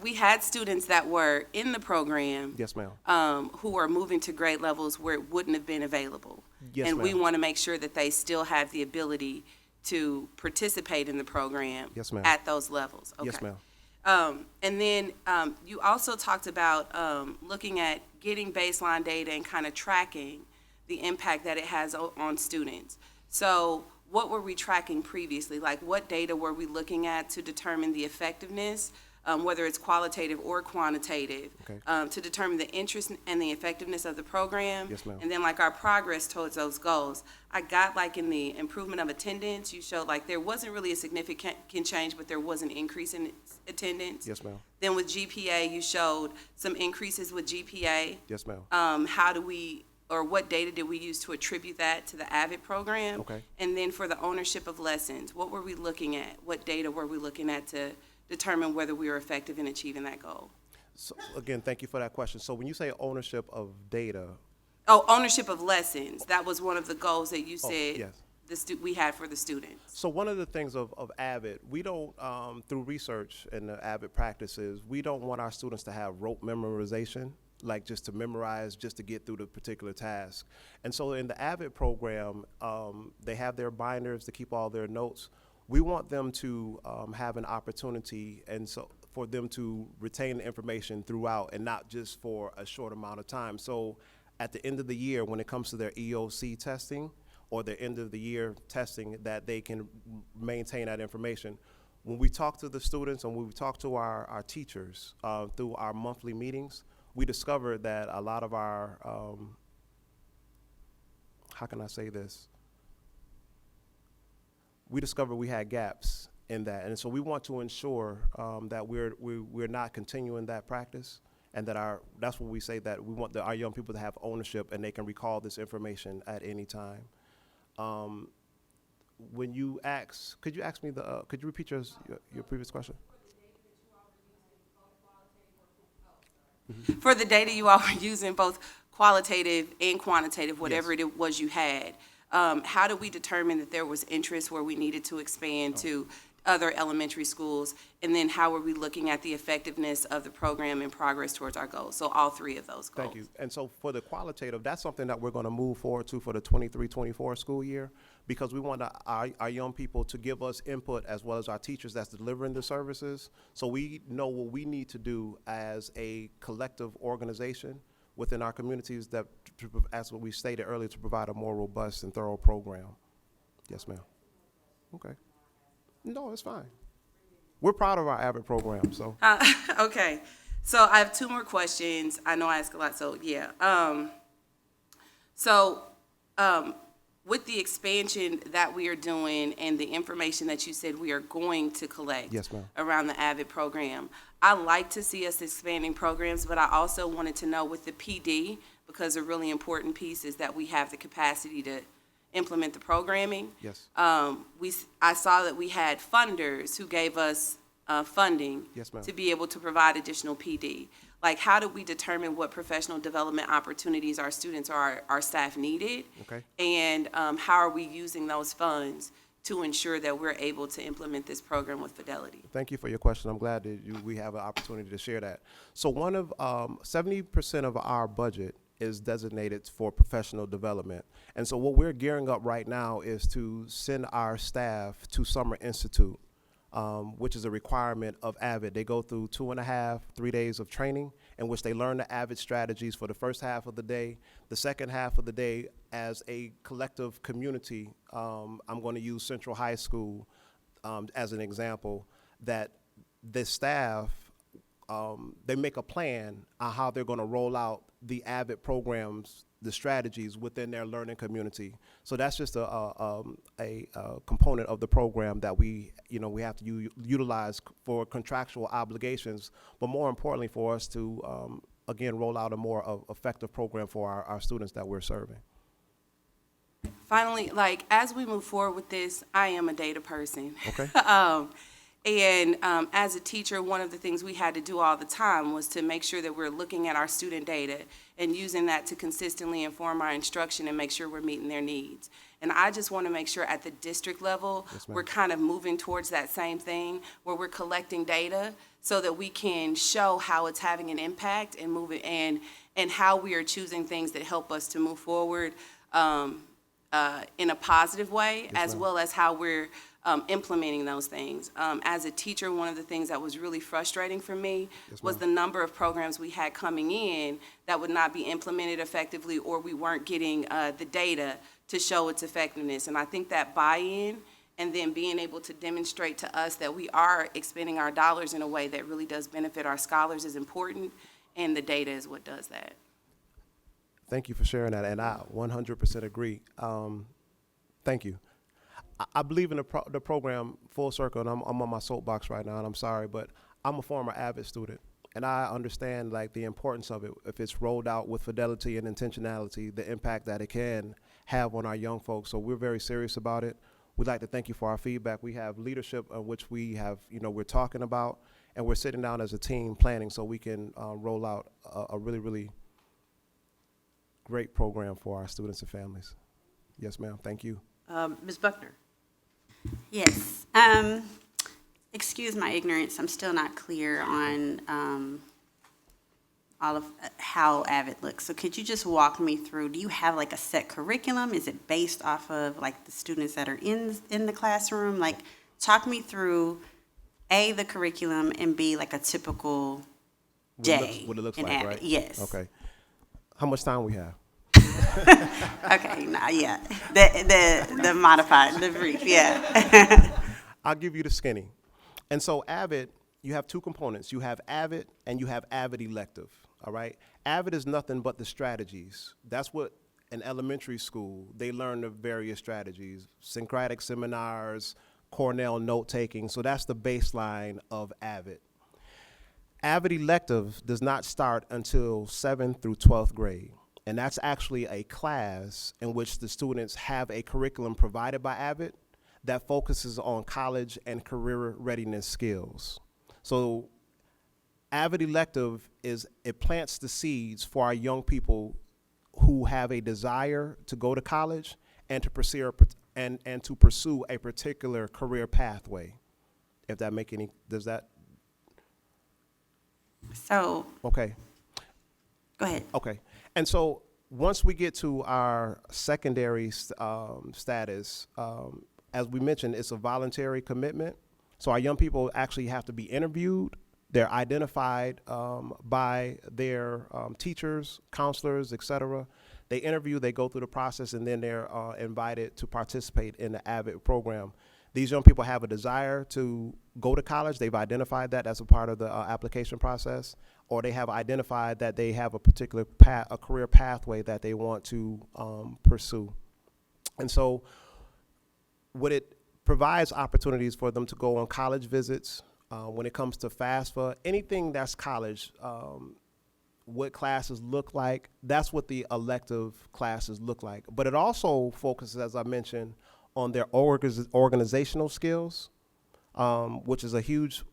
We had students that were in the program. Yes, ma'am. Who are moving to grade levels where it wouldn't have been available. Yes, and we ma'am. want to make sure that they still have the ability to participate in the program. Yes, ma'am. At those levels. Okay. Yes, ma'am. And then you also talked about looking at getting baseline data and kind of tracking the impact that it has on students. So what were we tracking previously? Like what data were we looking at to determine the effectiveness, whether it's qualitative or quantitative, Okay. to determine the interest and the effectiveness of the program? Yes, ma'am. And then like our progress towards those goals. I got like in the improvement of attendance, you showed like there wasn't really a significant change, but there was an increase in attendance. Yes, ma'am. Then with GPA, you showed some increases with GPA. Yes, ma'am. How do we, or what data did we use to attribute that to the AVID program? Okay. And then for the ownership of lessons, what were we looking at? What data were we looking at to determine whether we were effective in achieving that goal? So again, thank you for that question. So when you say ownership of data. Oh, ownership of lessons. That was one of the goals that you said yes. we had for the students. So one of the things of AVID, we don't, through research and the AVID practices, we don't want our students to have rote memorization, like just to memorize, just to get through the particular task. And so in the AVID program, they have their binders to keep all their notes. We want them to have an opportunity and so for them to retain the information throughout and not just for a short amount of time. So at the end of the year, when it comes to their EOC testing or their end of the year testing, that they can maintain that information. When we talk to the students and when we talk to our teachers through our monthly meetings, we discovered that a lot of our, how can I say this? We discovered we had gaps in that. And so we want to ensure that we're not continuing that practice, and that that's when we say that we want our young people to have ownership and they can recall this information at any time. When you ask, could you ask me could you repeat your previous question? For the data you all were using, both qualitative and quantitative, whatever Yes. it was you had, how did we determine that there was interest where we needed to expand to other elementary schools? And then how are we looking at the effectiveness of the program and progress towards our goals? So all three of those goals. Thank you. And so for the qualitative, that's something that we're going to move forward to for the 23-24 school year, because we want our young people to give us input as well as our teachers that's delivering the services, so we know what we need to do as a collective organization within our communities, that, as what we stated earlier, to provide a more robust and thorough program. Yes, ma'am. Okay. No, it's fine. We're proud of our AVID program, so. Okay, so I have two more questions. I know I ask a lot, so yeah. With the expansion that we are doing and the information that you said we are going to collect Yes, ma'am. around the AVID program, I like to see us expanding programs, but I also wanted to know with the PD, because a really important piece is that we have the capacity to implement the programming. Yes. I saw that we had funders who gave us funding Yes, ma'am. to be able to provide additional PD. Like, how do we determine what professional development opportunities our students or our staff needed? Okay. And how are we using those funds to ensure that we're able to implement this program with fidelity? Thank you for your question. I'm glad that we have an opportunity to share that. So 70% of our budget is designated for professional development. And so what we're gearing up right now is to send our staff to Summer Institute, which is a requirement of AVID. They go through 2.5-3 days of training in which they learn the AVID strategies for the first half of the day. The second half of the day, as a collective community, I'm going to use Central High School as an example, that the staff, they make a plan on how they're going to roll out the AVID programs, the strategies within their learning community. So that's just a component of the program that we have to utilize for contractual obligations, but more importantly for us to, again, roll out a more effective program for our students that we're serving. Finally, like, as we move forward with this, I am a data person. Okay. And as a teacher, one of the things we had to do all the time was to make sure that we're looking at our student data and using that to consistently inform our instruction and make sure we're meeting their needs. And I just want to make sure at the district level, Yes, ma'am. we're kind of moving towards that same thing, where we're collecting data so that we can show how it's having an impact and moving, and how we are choosing things that help us to move forward in a positive way, Yes, as ma'am. well as how we're implementing those things. As a teacher, one of the things that was really frustrating for me Yes, was the ma'am. number of programs we had coming in that would not be implemented effectively, or we weren't getting the data to show its effectiveness. And I think that buy-in and then being able to demonstrate to us that we are expending our dollars in a way that really does benefit our scholars is important, and the data is what does that. Thank you for sharing that, and I 100% agree. Thank you. I believe in the program full circle, and I'm on my soapbox right now, and I'm sorry, but I'm a former AVID student, and I understand like the importance of it if it's rolled out with fidelity and intentionality, the impact that it can have on our young folks. So we're very serious about it. We'd like to thank you for our feedback. We have leadership on which we have, we're talking about, and we're sitting down as a team planning so we can roll out a really, really great program for our students and families. Yes, ma'am. Thank you. Ms. Buckner. Yes. Excuse my ignorance. I'm still not clear on all of how AVID looks. So could you just walk me through, do you have like a set curriculum? Is it based off of like the students that are in the classroom? Like, talk me through A, the curriculum, and B, like a typical day. What it looks in like, AVID. right? Yes. Okay. How much time we have? Okay, yeah. The modified, the brief, yeah. I'll give you the skinny. And so AVID, you have two components. You have AVID and you have AVID elective, all right? AVID is nothing but the strategies. That's what in elementary school, they learn the various strategies, syncretic seminars, Cornell note-taking. So that's the baseline of AVID. AVID elective does not start until 7th through 12th grade. And that's actually a class in which the students have a curriculum provided by AVID that focuses on college and career readiness skills. So AVID elective it plants the seeds for our young people who have a desire to go to college and to pursue to pursue a particular career pathway. If that does that? So. Okay. Go ahead. Okay. And so once we get to our secondary status, as we mentioned, it's a voluntary commitment. So our young people actually have to be interviewed. They're identified by their teachers, counselors, et cetera. They interview, they go through the process, and then they're invited to participate in the AVID program. These young people have a desire to go to college. They've identified that as a part of the application process, or they have identified that they have a particular a career pathway that they want to pursue. And so what it provides opportunities for them to go on college visits. When it comes to FAFSA, anything that's college, what classes look like, that's what the elective classes look like. But it also focuses, as I mentioned, on their organizational skills, which is a huge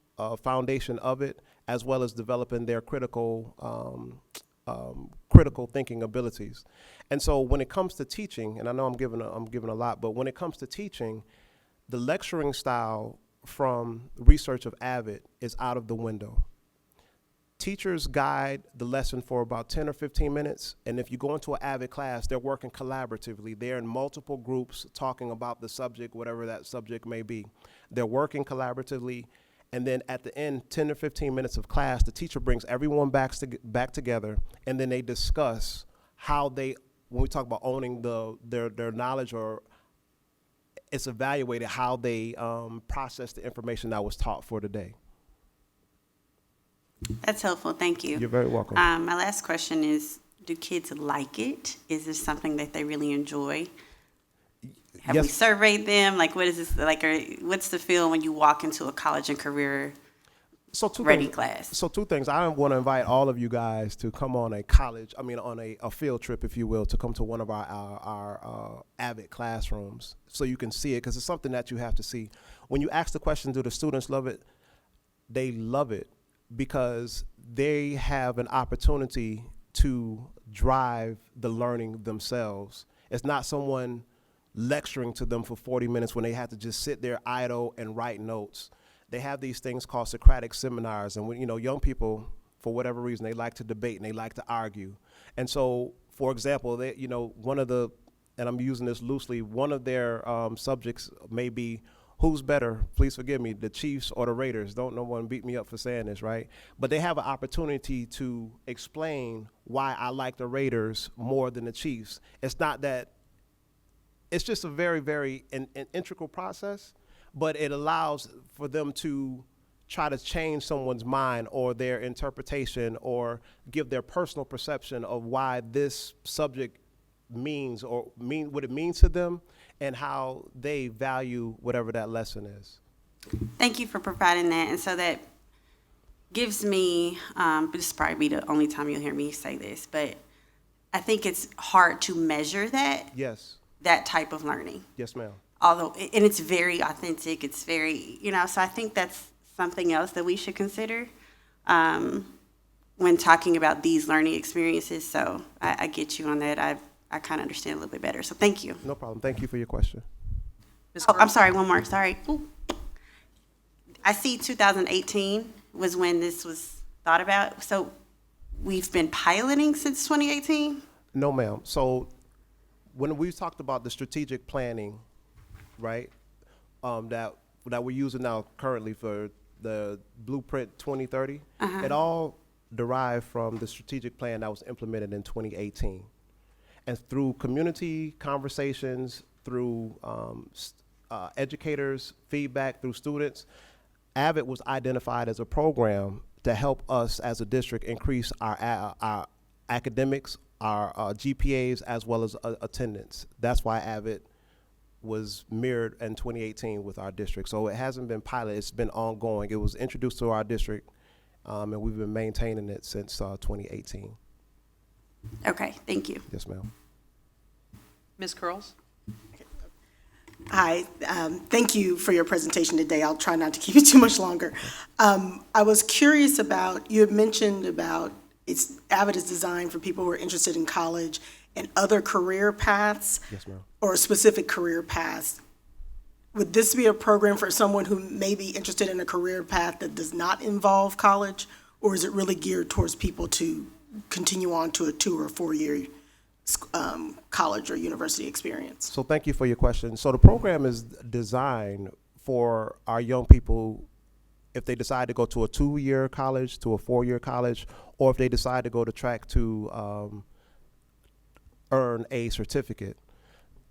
foundation of it, as well as developing their critical thinking abilities. And so when it comes to teaching, and I know I'm giving a lot, but when it comes to teaching, the lecturing style from research of AVID is out of the window. Teachers guide the lesson for about 10 or 15 minutes, and if you go into an AVID class, they're working collaboratively. They're in multiple groups talking about the subject, whatever that subject may be. They're working collaboratively, and then at the end, 10 or 15 minutes of class, the teacher brings everyone back together, and then they discuss how they, when we talk about owning their knowledge, or it's evaluated how they process the information that was taught for the day. That's helpful. Thank you. You're very welcome. My last question is, do kids like it? Is this something that they really enjoy? Have we surveyed them? Like, what is this like? Or what's the feel when you walk into a college and career ready class? So two things. I want to invite all of you guys to come on on a field trip, if you will, to come to one of our AVID classrooms so you can see it, because it's something that you have to see. When you ask the question, do the students love it? They love it because they have an opportunity to drive the learning themselves. It's not someone lecturing to them for 40 minutes when they have to just sit there idle and write notes. They have these things called Socratic seminars, and when, young people, for whatever reason, they like to debate and they like to argue. And so, for example, they, one of the, and I'm using this loosely, one of their subjects may be, who's better, please forgive me, the Chiefs or the Raiders? Don't no one beat me up for saying this, right? But they have an opportunity to explain why I like the Raiders more than the Chiefs. It's not that, it's just a very, very an integral process, but it allows for them to try to change someone's mind or their interpretation or give their personal perception of why this subject means or what it means to them and how they value whatever that lesson is. Thank you for providing that. And so that gives me, this will probably be the only time you'll hear me say this, but I think it's hard to measure that. Yes. That type of learning. Yes, ma'am. Although, and it's very authentic, it's very, so I think that's something else that we should consider when talking about these learning experiences. So I get you on that. I kind of understand a little bit better. So thank you. No problem. Thank you for your question. Oh, I'm sorry, one more. Sorry. Ooh. I see 2018 was when this was thought about. So we've been piloting since 2018? No, ma'am. So when we talked about the strategic planning, right, that we're using now currently for the Blueprint 2030, it all derived from the strategic plan that was implemented in 2018. And through community conversations, through educators' feedback, through students, AVID was identified as a program to help us as a district increase our academics, our GPAs, as well as attendance. That's why AVID was mirrored in 2018 with our district. So it hasn't been pilot, it's been ongoing. It was introduced to our district, and we've been maintaining it since 2018. Okay, thank you. Yes, ma'am. Ms. Curls? Hi, thank you for your presentation today. I'll try not to keep it too much longer. I was curious about, you had mentioned about AVID is designed for people who are interested in college and other career paths. Yes, ma'am. Or specific career paths. Would this be a program for someone who may be interested in a career path that does not involve college? Or is it really geared towards people to continue on to a 2 or 4 year college or university experience? So thank you for your question. So the program is designed for our young people if they decide to go to a 2-year college, to a 4-year college, or if they decide to go to track to earn a certificate.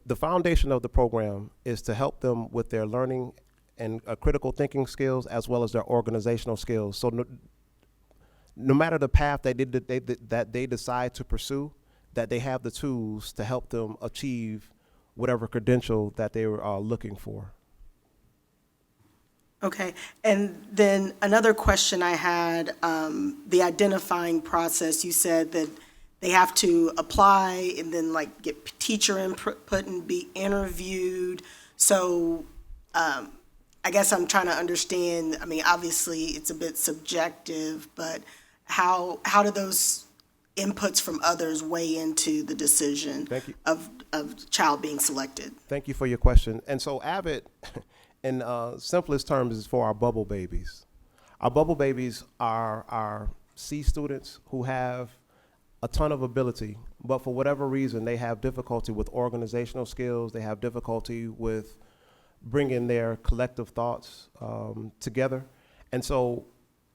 The foundation of the program is to help them with their learning and critical thinking skills as well as their organizational skills. So no matter the path that they decide to pursue, that they have the tools to help them achieve whatever credential that they are looking for. Okay, and then another question I had, the identifying process, you said that they have to apply and then like get teacher input and be interviewed. So I guess I'm trying to understand, I mean, obviously it's a bit subjective, but how do those inputs from others weigh into the decision of child being selected? Thank you for your question. And so AVID, in simplest terms, is for our bubble babies. Our bubble babies are our C students who have a ton of ability, but for whatever reason, they have difficulty with organizational skills. They have difficulty with bringing their collective thoughts together. And so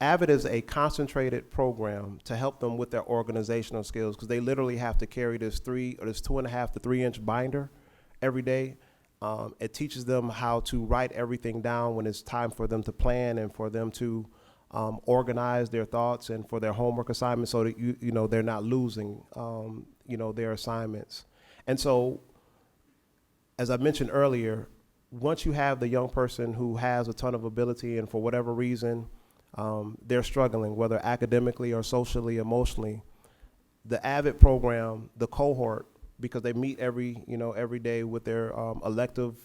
AVID is a concentrated program to help them with their organizational skills, because they literally have to carry this 2.5 to 3 inch binder every day. It teaches them how to write everything down when it's time for them to plan and for them to organize their thoughts and for their homework assignments, so that you know they're not losing their assignments. And so, as I mentioned earlier, once you have the young person who has a ton of ability and for whatever reason they're struggling, whether academically or socially, emotionally, the AVID program, the cohort, because they meet every day with their elective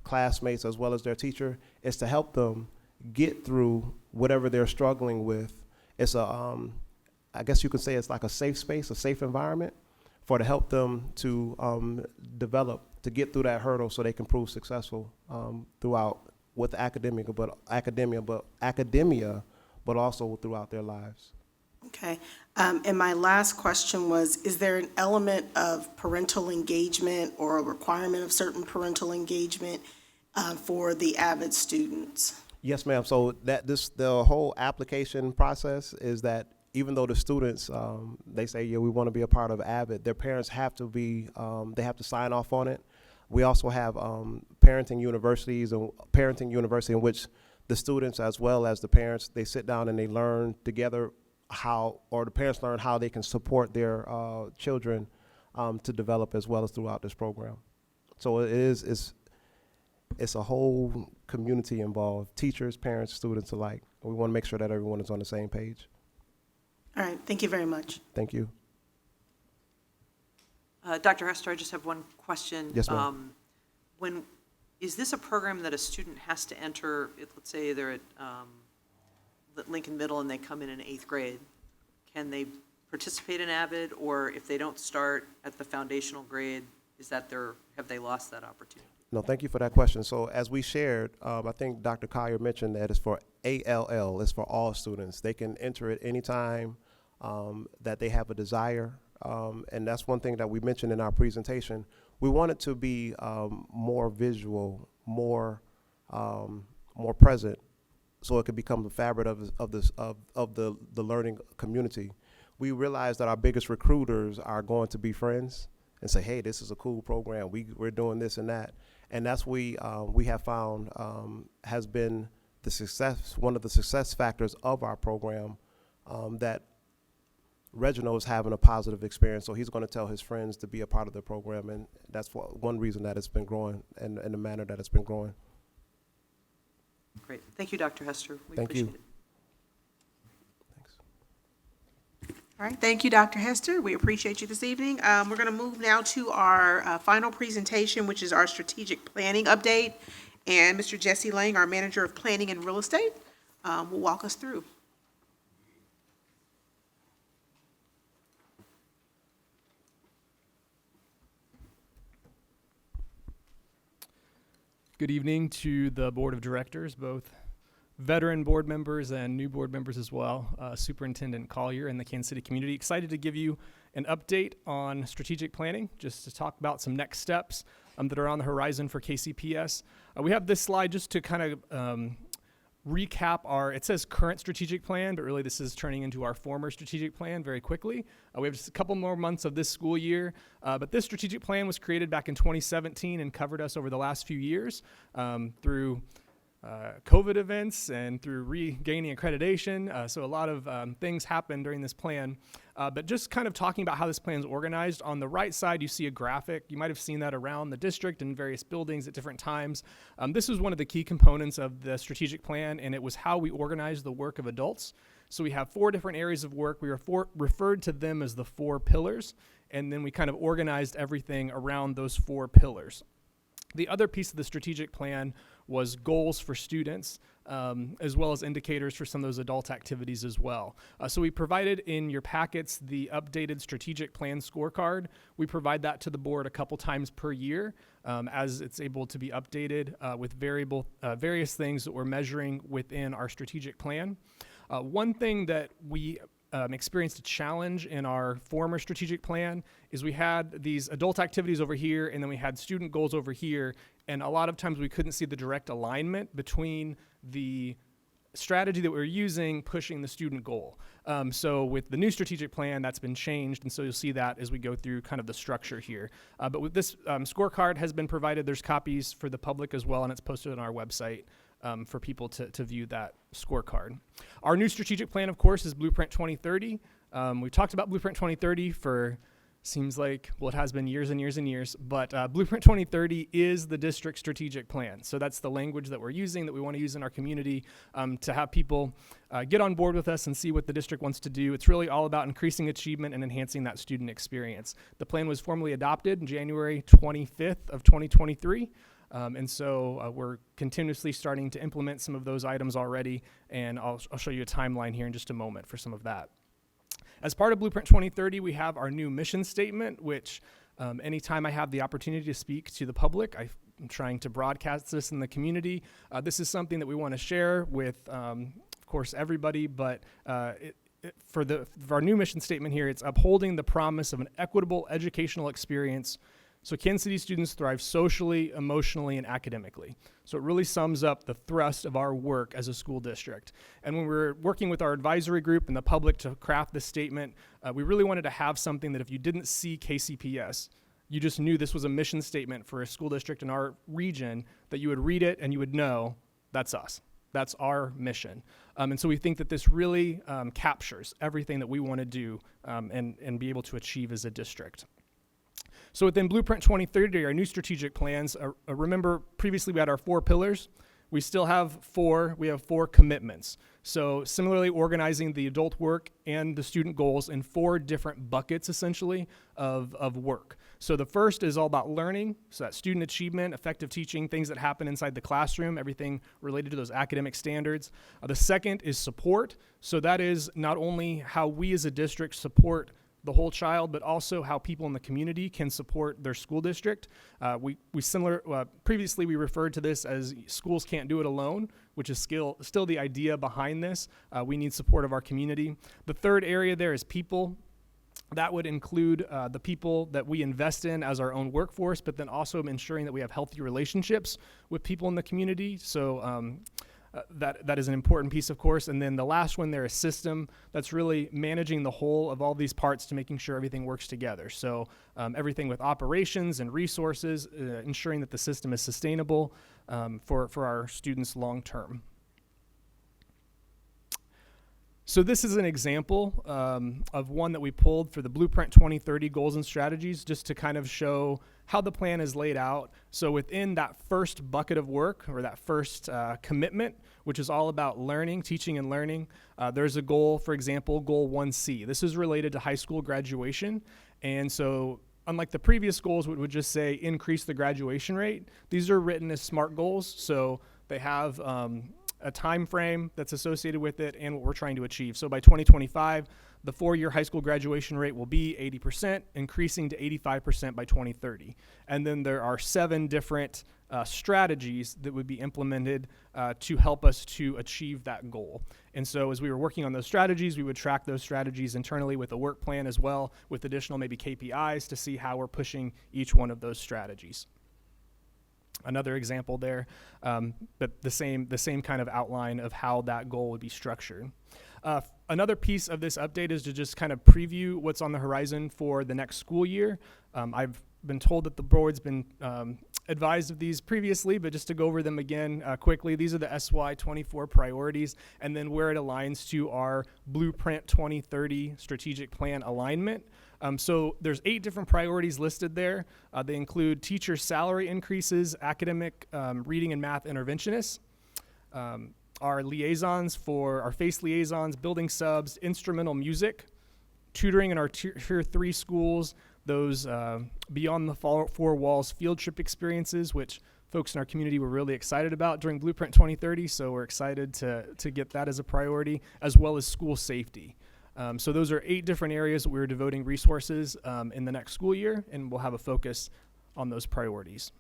classmates as well as their teacher, is to help them get through whatever they're struggling with. It's I guess you could say it's like a safe space, a safe environment to help them to develop, to get through that hurdle so they can prove successful throughout with academia, but also throughout their lives. Okay, and my last question was, is there an element of parental engagement or a requirement of certain parental engagement for the AVID students? Yes, ma'am. So the whole application process is that even though the students, they say, yeah, we want to be a part of AVID, their parents have to be, they have to sign off on it. We also have parenting university in which the students as well as the parents, they sit down and they learn together the parents learn how they can support their children to develop as well as throughout this program. So it's a whole community involved, teachers, parents, students alike. We want to make sure that everyone is on the same page. All right, thank you very much. Thank you. Dr. Hester, I just have one question. Yes, ma'am. Is this a program that a student has to enter, let's say they're at Lincoln Middle and they come in 8th grade, can they participate in AVID, or if they don't start at the foundational grade, have they lost that opportunity? No, thank you for that question. So as we shared, I think Dr. Collier mentioned that it's for ALL, it's for all students. They can enter it anytime that they have a desire. And that's one thing that we mentioned in our presentation. We want it to be more visual, more present, so it could become the fabric of the learning community. We realize that our biggest recruiters are going to be friends and say, hey, this is a cool program. We're doing this and that. And that's we have found has been the best one of the success factors of our program, that Reginald is having a positive experience, so he's going to tell his friends to be a part of the program, and that's one reason that it's been growing and in the manner that it's been growing. Great. Thank you, Dr. Hester. We Thank appreciate you. it. All right, thank you, Dr. Hester. We appreciate you this evening. We're going to move now to our final presentation, which is our strategic planning update. And Mr. Jesse Lang, our Manager of Planning and Real Estate, will walk us through. Good evening to the Board of Directors, both veteran board members and new board members as well, Superintendent Collier and the Kansas City community. Excited to give you an update on strategic planning, just to talk about some next steps that are on the horizon for KCPS. We have this slide just to kind of recap it says current strategic plan, but really this is turning into our former strategic plan very quickly. We have just a couple more months of this school year, but this strategic plan was created back in 2017 and covered us over the last few years through COVID events and through regaining accreditation. So a lot of things happened during this plan. But just kind of talking about how this plan is organized, on the right side you see a graphic. You might have seen that around the district and various buildings at different times. This was one of the key components of the strategic plan, and it was how we organize the work of adults. So we have 4 different areas of work. We referred to them as the 4 pillars, and then we kind of organized everything around those 4 pillars. The other piece of the strategic plan was goals for students, as well as indicators for some of those adult activities as well. So we provided in your packets the updated strategic plan scorecard. We provide that to the board a couple times per year as it's able to be updated with various things that we're measuring within our strategic plan. One thing that we experienced a challenge in our former strategic plan is we had these adult activities over here, and then we had student goals over here, and a lot of times we couldn't see the direct alignment between the strategy that we were using pushing the student goal. So with the new strategic plan, that's been changed, and so you'll see that as we go through kind of the structure here. But with this scorecard has been provided, there's copies for the public as well, and it's posted on our website for people to view that scorecard. Our new strategic plan, of course, is Blueprint 2030. We've talked about Blueprint 2030 for, seems like, well, it has been years and years and years, but Blueprint 2030 is the district strategic plan. So that's the language that we're using, that we want to use in our community to have people get on board with us and see what the district wants to do. It's really all about increasing achievement and enhancing that student experience. The plan was formally adopted on January 25th of 2023. And so we're continuously starting to implement some of those items already, and I'll show you a timeline here in just a moment for some of that. As part of Blueprint 2030, we have our new mission statement, which anytime I have the opportunity to speak to the public, I'm trying to broadcast this in the community. This is something that we want to share with, of course, everybody, but for our new mission statement here, it's upholding the promise of an equitable educational experience so Kansas City students thrive socially, emotionally, and academically. So it really sums up the thrust of our work as a school district. And when we're working with our advisory group and the public to craft this statement, we really wanted to have something that if you didn't see KCPS, you just knew this was a mission statement for a school district in our region, that you would read it and you would know that's us. That's our mission. And so we think that this really captures everything that we want to do and be able to achieve as a district. So within Blueprint 2030, our new strategic plans, remember previously we had our 4 pillars. We still have 4, we have 4 commitments. So similarly organizing the adult work and the student goals in 4 different buckets essentially of work. So the first is all about learning, so that student achievement, effective teaching, things that happen inside the classroom, everything related to those academic standards. The second is support. So that is not only how we as a district support the whole child, but also how people in the community can support their school district. Previously we referred to this as schools can't do it alone, which is still the idea behind this. We need support of our community. The third area there is people. That would include the people that we invest in as our own workforce, but then also ensuring that we have healthy relationships with people in the community. So that is an important piece, of course. And then the last one there is system. That's really managing the whole of all these parts to making sure everything works together. So everything with operations and resources, ensuring that the system is sustainable for our students long term. So this is an example of one that we pulled for the Blueprint 2030 goals and strategies, just to kind of show how the plan is laid out. So within that first bucket of work, or that first commitment, which is all about learning, teaching and learning, there's a goal, for example, goal 1C. This is related to high school graduation. And so unlike the previous goals, which would just say increase the graduation rate, these are written as SMART goals. So they have a time frame that's associated with it and what we're trying to achieve. So by 2025, the 4-year high school graduation rate will be 80%, increasing to 85% by 2030. And then there are 7 different strategies that would be implemented to help us to achieve that goal. And so as we were working on those strategies, we would track those strategies internally with a work plan as well, with additional maybe KPIs to see how we're pushing each one of those strategies. Another example there, but the same kind of outline of how that goal would be structured. Another piece of this update is to just kind of preview what's on the horizon for the next school year. I've been told that the board's been advised of these previously, but just to go over them again quickly, these are the SY24 priorities, and then where it aligns to our Blueprint 2030 strategic plan alignment. So there's 8 different priorities listed there. They include teacher salary increases, academic reading and math interventionists, our liaisons for our FACE liaisons, building subs, instrumental music, tutoring in our tier 3 schools, those beyond the 4 walls field trip experiences, which folks in our community were really excited about during Blueprint 2030, so we're excited to get that as a priority, as well as school safety. So those are 8 different areas that we're devoting resources in the next school year, and we'll have a focus on those priorities.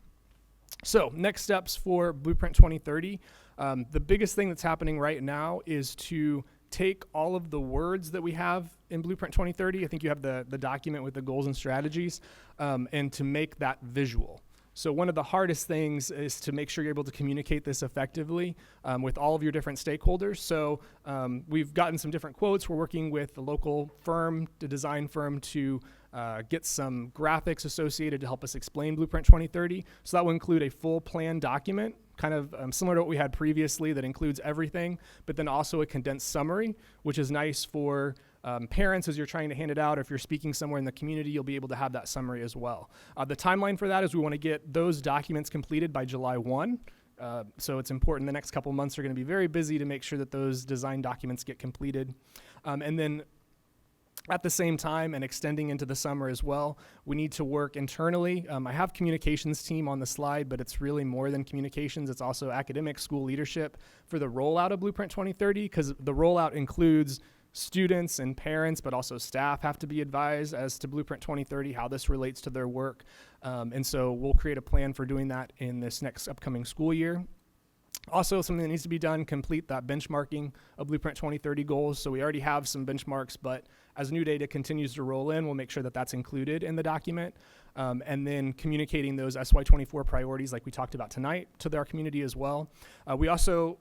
So next steps for Blueprint 2030. The biggest thing that's happening right now is to take all of the words that we have in Blueprint 2030, I think you have the document with the goals and strategies, and to make that visual. So one of the hardest things is to make sure you're able to communicate this effectively with all of your different stakeholders. So we've gotten some different quotes. We're working with the local firm, the design firm, to get some graphics associated to help us explain Blueprint 2030. So that will include a full plan document, kind of similar to what we had previously, that includes everything, but then also a condensed summary, which is nice for parents as you're trying to hand it out. Or if you're speaking somewhere in the community, you'll be able to have that summary as well. The timeline for that is we want to get those documents completed by July 1. So it's important the next couple months are going to be very busy to make sure that those design documents get completed. And then at the same time, and extending into the summer as well, we need to work internally. I have communications team on the slide, but it's really more than communications. It's also academic school leadership for the rollout of Blueprint 2030, because the rollout includes students and parents, but also staff have to be advised as to Blueprint 2030, how this relates to their work. And so we'll create a plan for doing that in this next upcoming school year. Also, something that needs to be done, complete that benchmarking of Blueprint 2030 goals. So we already have some benchmarks, but as new data continues to roll in, we'll make sure that that's included in the document. And then communicating those SY24 priorities like we talked about tonight to our community as well. We also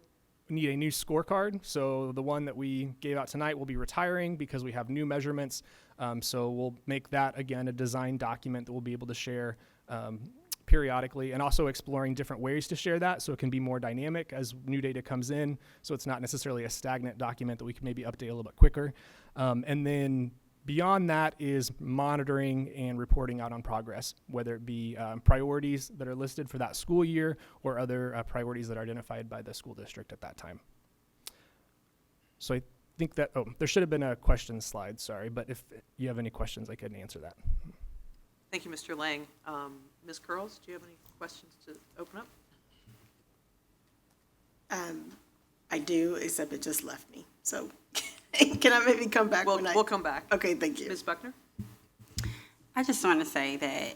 need a new scorecard. So the one that we gave out tonight will be retiring because we have new measurements. So we'll make that, again, a design document that we'll be able to share periodically, and also exploring different ways to share that so it can be more dynamic as new data comes in, so it's not necessarily a stagnant document that we can maybe update a little bit quicker. And then beyond that is monitoring and reporting out on progress, whether it be priorities that are listed for that school year or other priorities that are identified by the school district at that time. So I think that, there should have been a question slide, sorry, but if you have any questions, I couldn't answer that. Thank you, Mr. Lang. Ms. Curls, do you have any questions to open up? I do, except it just left me. So can I maybe come back? We'll come back. Okay, thank you. Ms. Buckner? I just want to say that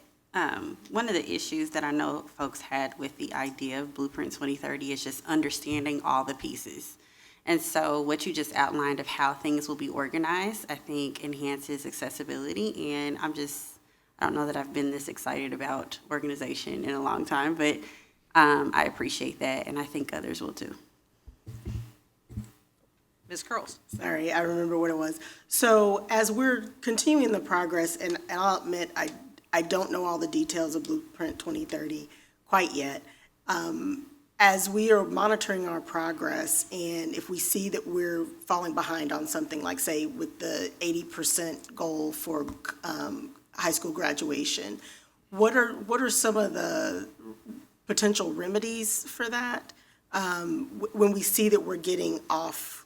one of the issues that I know folks had with the idea of Blueprint 2030 is just understanding all the pieces. And so what you just outlined of how things will be organized, I think enhances accessibility. And I don't know that I've been this excited about organization in a long time, but I appreciate that, and I think others will too. Ms. Curls? Sorry, I remember what it was. So as we're continuing the progress, and I'll admit I don't know all the details of Blueprint 2030 quite yet, as we are monitoring our progress, and if we see that we're falling behind on something, like say with the 80% goal for high school graduation, what are some of the potential remedies for that when we see that we're getting off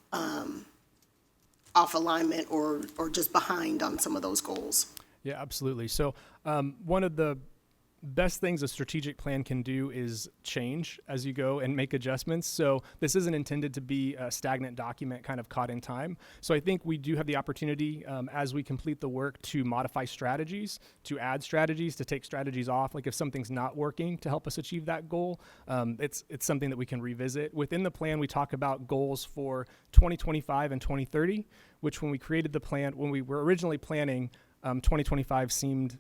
alignment or just behind on some of those goals? Yeah, absolutely. So one of the best things a strategic plan can do is change as you go and make adjustments. So this isn't intended to be a stagnant document kind of caught in time. So I think we do have the opportunity as we complete the work to modify strategies, to add strategies, to take strategies off. Like if something's not working to help us achieve that goal, it's something that we can revisit. Within the plan, we talk about goals for 2025 and 2030, which when we created the plan, when we were originally planning, 2025 seemed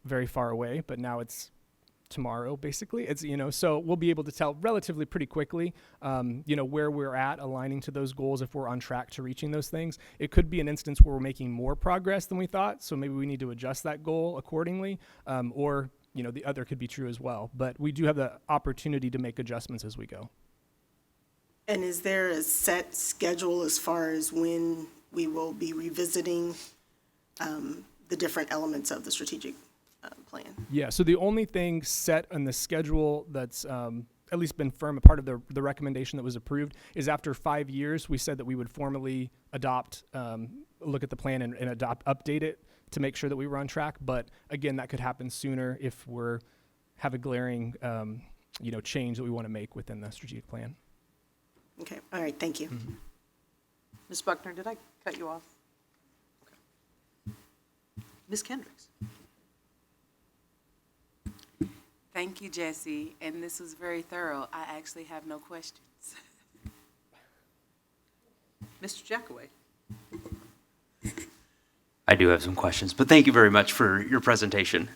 very far away, but now it's tomorrow, basically. It's, so we'll be able to tell relatively pretty quickly, where we're at aligning to those goals if we're on track to reaching those things. It could be an instance where we're making more progress than we thought, so maybe we need to adjust that goal accordingly, or, the other could be true as well. But we do have the opportunity to make adjustments as we go. And is there a set schedule as far as when we will be revisiting the different elements of the strategic plan? Yeah, so the only thing set on the schedule that's at least been firm, a part of the recommendation that was approved, is after 5 years, we said that we would formally adopt, look at the plan and update it to make sure that we were on track. But again, that could happen sooner if have a glaring, change that we want to make within the strategic plan. Okay, all right, thank you. Mm-hmm. Ms. Buckner, did I cut you off? Okay. Ms. Kendricks. Thank you, Jesse, and this was very thorough. I actually have no questions. Mr. Jackaway. I do have some questions, but thank you very much for your presentation.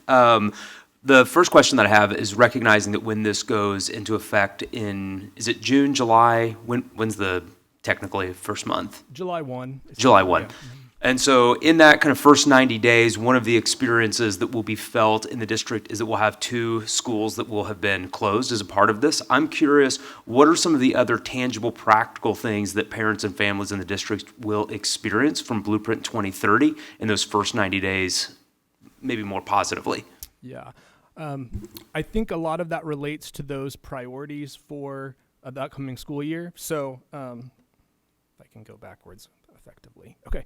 The first question that I have is recognizing that when this goes into effect is it June, July? When's the technically first month? July 1. July 1. Yeah. And so in that kind of first 90 days, one of the experiences that will be felt in the district is that we'll have 2 schools that will have been closed as a part of this. I'm curious, what are some of the other tangible, practical things that parents and families in the district will experience from Blueprint 2030 in those first 90 days, maybe more positively? Yeah. I think a lot of that relates to those priorities for the upcoming school year. So if I can go backwards effectively. Okay,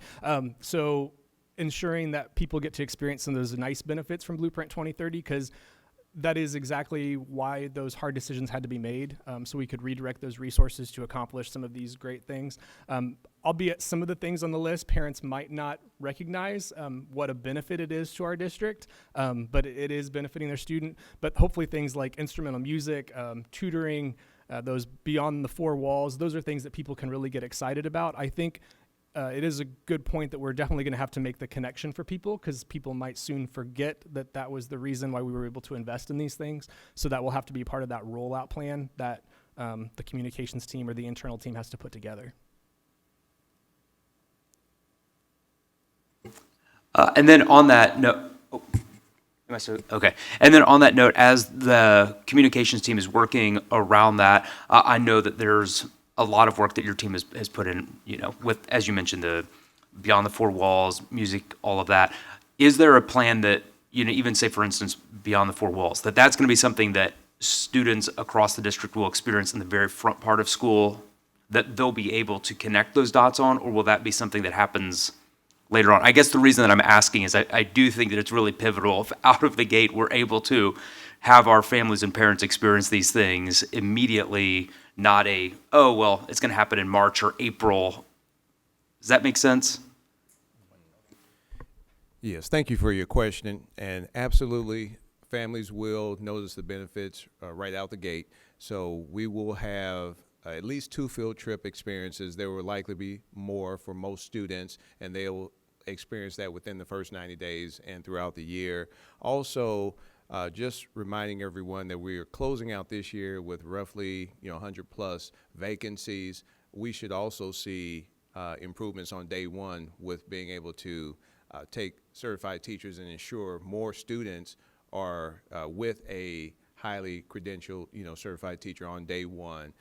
so ensuring that people get to experience some of those nice benefits from Blueprint 2030, because that is exactly why those hard decisions had to be made, so we could redirect those resources to accomplish some of these great things. Albeit some of the things on the list, parents might not recognize what a benefit it is to our district, but it is benefiting their student. But hopefully things like instrumental music, tutoring, those beyond the 4 walls, those are things that people can really get excited about. I think it is a good point that we're definitely going to have to make the connection for people, because people might soon forget that that was the reason why we were able to invest in these things. So that will have to be part of that rollout plan that the communications team or the internal team has to put together. And then on that note, okay. And then on that note, as the communications team is working around that, I know that there's a lot of work that your team has put in, with, as you mentioned, the beyond the 4 walls, music, all of that. Is there a plan that, even say, for instance, beyond the 4 walls, that's going to be something that students across the district will experience in the very front part of school, that they'll be able to connect those dots on, or will that be something that happens later on? I guess the reason that I'm asking is I do think that it's really pivotal if out of the gate we're able to have our families and parents experience these things immediately, not it's going to happen in March or April. Does that make sense? Yes, thank you for your question. And absolutely, families will notice the benefits right out the gate. So we will have at least 2 field trip experiences. There will likely be more for most students, and they will experience that within the first 90 days and throughout the year. Also, just reminding everyone that we are closing out this year with roughly 100 plus vacancies. We should also see improvements on day 1 with being able to take certified teachers and ensure more students are with a highly credentialed, certified teacher on day one.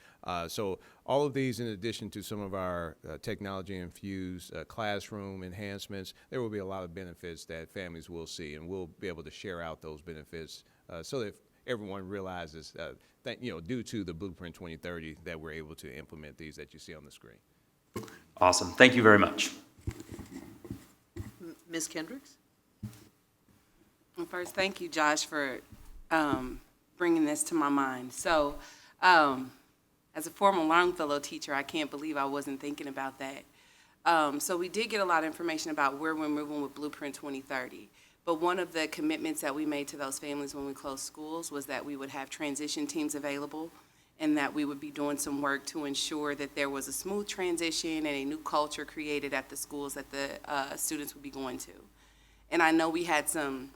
So all of these, in addition to some of our technology-infused classroom enhancements, there will be a lot of benefits that families will see, and we'll be able to share out those benefits so that everyone realizes that, due to the Blueprint 2030, that we're able to implement these that you see on the screen. Awesome. Thank you very much. Ms. Kendricks? Well, first, thank you, Josh, for bringing this to my mind. So, as a former Longfellow teacher, I can't believe I wasn't thinking about that. So we did get a lot of information about where we're moving with Blueprint 2030. But one of the commitments that we made to those families when we closed schools was that we would have transition teams available and that we would be doing some work to ensure that there was a smooth transition and a new culture created at the schools that the students would be going to. And I know we had some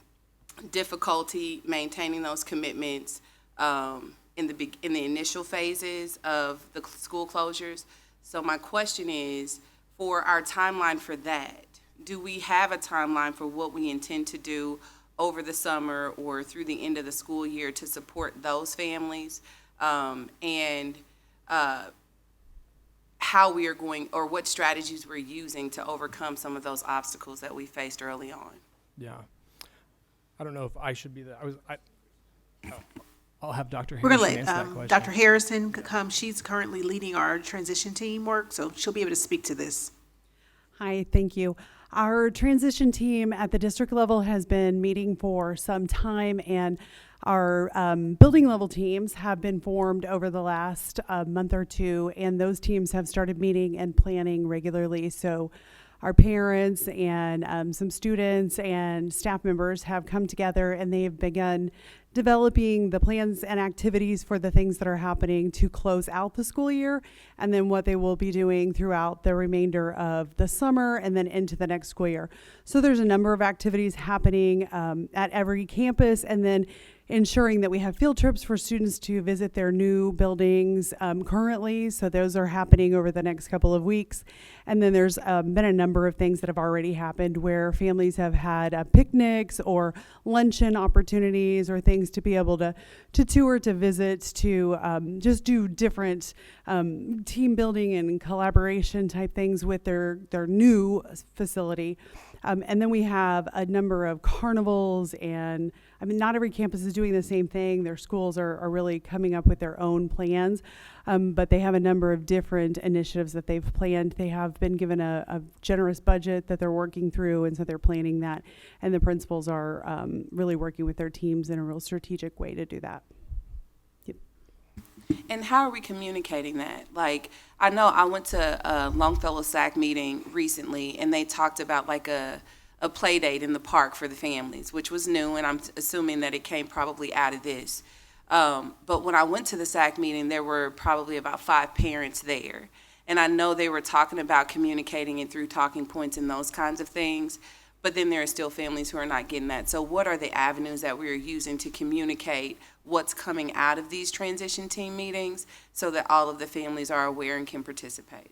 difficulty maintaining those commitments in the initial phases of the school closures. So my question is, for our timeline for that, do we have a timeline for what we intend to do over the summer or through the end of the school year to support those families, and how we are going, or what strategies we're using to overcome some of those obstacles that we faced early on? Yeah. I don't know if I should be the, I'll have Dr. We're Harrison going to answer that let question. Dr. Harrison come. She's currently leading our transition team work, so she'll be able to speak to this. Hi, thank you. Our transition team at the district level has been meeting for some time, and our building level teams have been formed over the last month or two, and those teams have started meeting and planning regularly. So our parents and some students and staff members have come together, and they have begun developing the plans and activities for the things that are happening to close out the school year, and then what they will be doing throughout the remainder of the summer and then into the next school year. So there's a number of activities happening at every campus, and then ensuring that we have field trips for students to visit their new buildings currently. So those are happening over the next couple of weeks. And then there's been a number of things that have already happened where families have had picnics or luncheon opportunities or things to be able to tour, to visit, to just do different team building and collaboration type things with their new facility. And then we have a number of carnivals, and I mean, not every campus is doing the same thing. Their schools are really coming up with their own plans, but they have a number of different initiatives that they've planned. They have been given a generous budget that they're working through, and so they're planning that. And the principals are really working with their teams in a real strategic way to do that. And how are we communicating that? Like, I know I went to a Longfellow SAC meeting recently, and they talked about like a play date in the park for the families, which was new, and I'm assuming that it came probably out of this. But when I went to the SAC meeting, there were probably about 5 parents there. And I know they were talking about communicating it through talking points and those kinds of things, but then there are still families who are not getting that. So what are the avenues that we are using to communicate what's coming out of these transition team meetings so that all of the families are aware and can participate?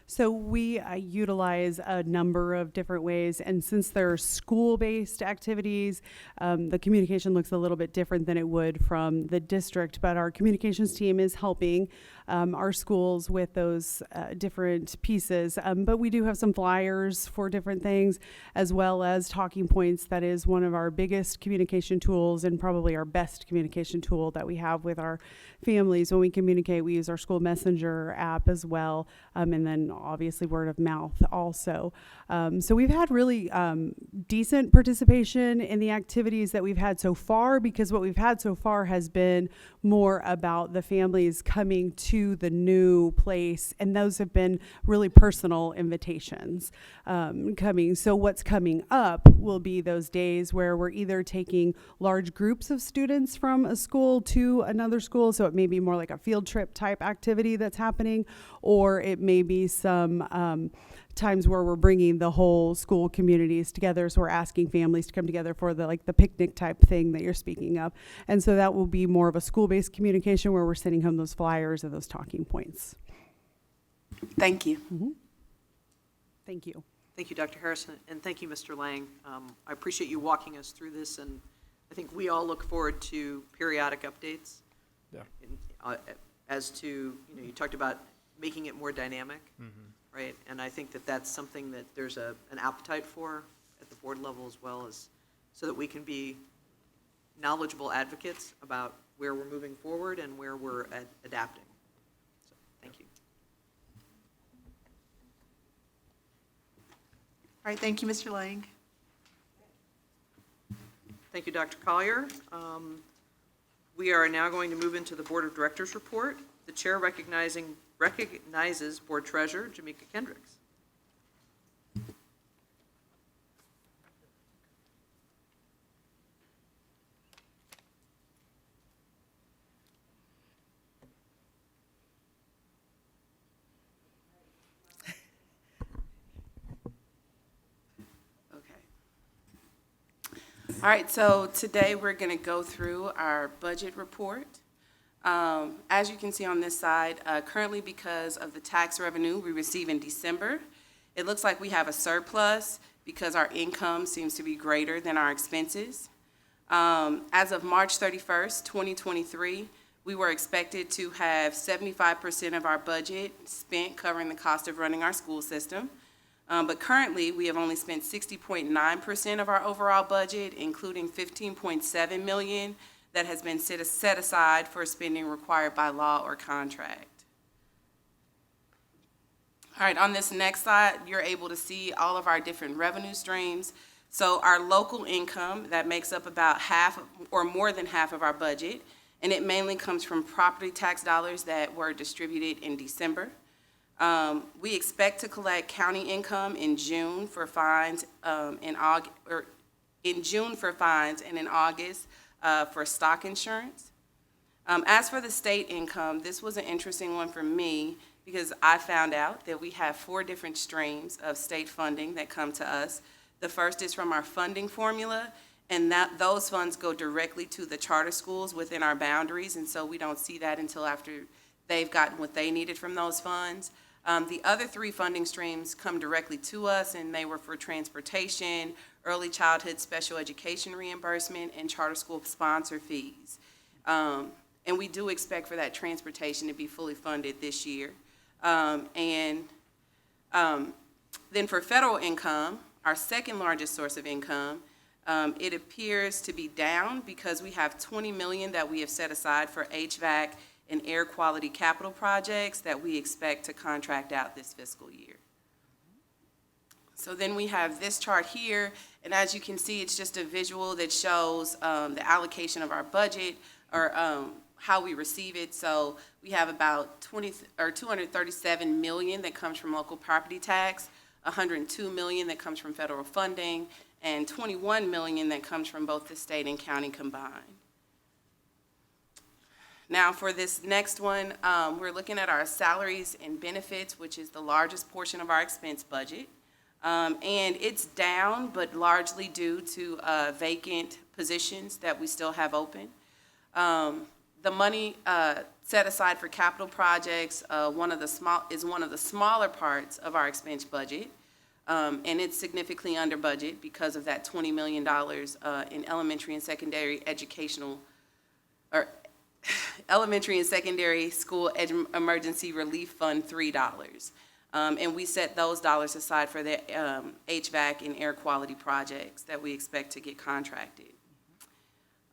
So we utilize a number of different ways, and since they're school-based activities, the communication looks a little bit different than it would from the district, but our communications team is helping our schools with those different pieces. But we do have some flyers for different things, as well as talking points. That is one of our biggest communication tools and probably our best communication tool that we have with our families. When we communicate, we use our school messenger app as well, and then obviously word of mouth also. So we've had really decent participation in the activities that we've had so far, because what we've had so far has been more about the families coming to the new place, and those have been really personal invitations coming. So what's coming up will be those days where we're either taking large groups of students from a school to another school, so it may be more like a field trip type activity that's happening, or it may be some times where we're bringing the whole school communities together. So we're asking families to come together for the picnic type thing that you're speaking of. And so that will be more of a school-based communication where we're sending home those flyers and those talking points. Thank you. Mm-hmm. Thank you. Thank you, Dr. Harrison, and thank you, Mr. Lang. I appreciate you walking us through this, and I think we all look forward to periodic updates. Yeah. As to, you talked about making it more dynamic, right? And I think that that's something that there's an appetite for at the board level as well, as so that we can be knowledgeable advocates about where we're moving forward and where we're adapting. So, thank you. All right, thank you, Mr. Lang. Thank you, Dr. Collier. We are now going to move into the Board of Directors report. The chair recognizes Board Treasurer Jamaica Kendricks. All right, so today we're going to go through our budget report. As you can see on this side, currently because of the tax revenue we receive in December, it looks like we have a surplus because our income seems to be greater than our expenses. As of March 31st, 2023, we were expected to have 75% of our budget spent covering the cost of running our school system. But currently, we have only spent 60.9% of our overall budget, including $15.7 million that has been set aside for spending required by law or contract. All right, on this next slide, you're able to see all of our different revenue streams. So our local income, that makes up about half or more than half of our budget, and it mainly comes from property tax dollars that were distributed in December. We expect to collect county income in June for fines, in June for fines, and in August for stock insurance. As for the state income, this was an interesting one for me because I found out that we have 4 different streams of state funding that come to us. The first is from our funding formula, and those funds go directly to the charter schools within our boundaries, and so we don't see that until after they've gotten what they needed from those funds. The other 3 funding streams come directly to us, and they were for transportation, early childhood special education reimbursement, and charter school sponsor fees. And we do expect for that transportation to be fully funded this year. Then for federal income, our second largest source of income, it appears to be down because we have $20 million that we have set aside for HVAC and air quality capital projects that we expect to contract out this fiscal year. So then we have this chart here, and as you can see, it's just a visual that shows the allocation of our budget, or how we receive it. So we have about $237 million that comes from local property tax, $102 million that comes from federal funding, and $21 million that comes from both the state and county combined. Now for this next one, we're looking at our salaries and benefits, which is the largest portion of our expense budget. And it's down, but largely due to vacant positions that we still have open. The money set aside for capital projects is one of the smaller parts of our expense budget. And it's significantly under budget because of that $20 million in elementary and secondary elementary and secondary school emergency relief fund $3. And we set those dollars aside for the HVAC and air quality projects that we expect to get contracted.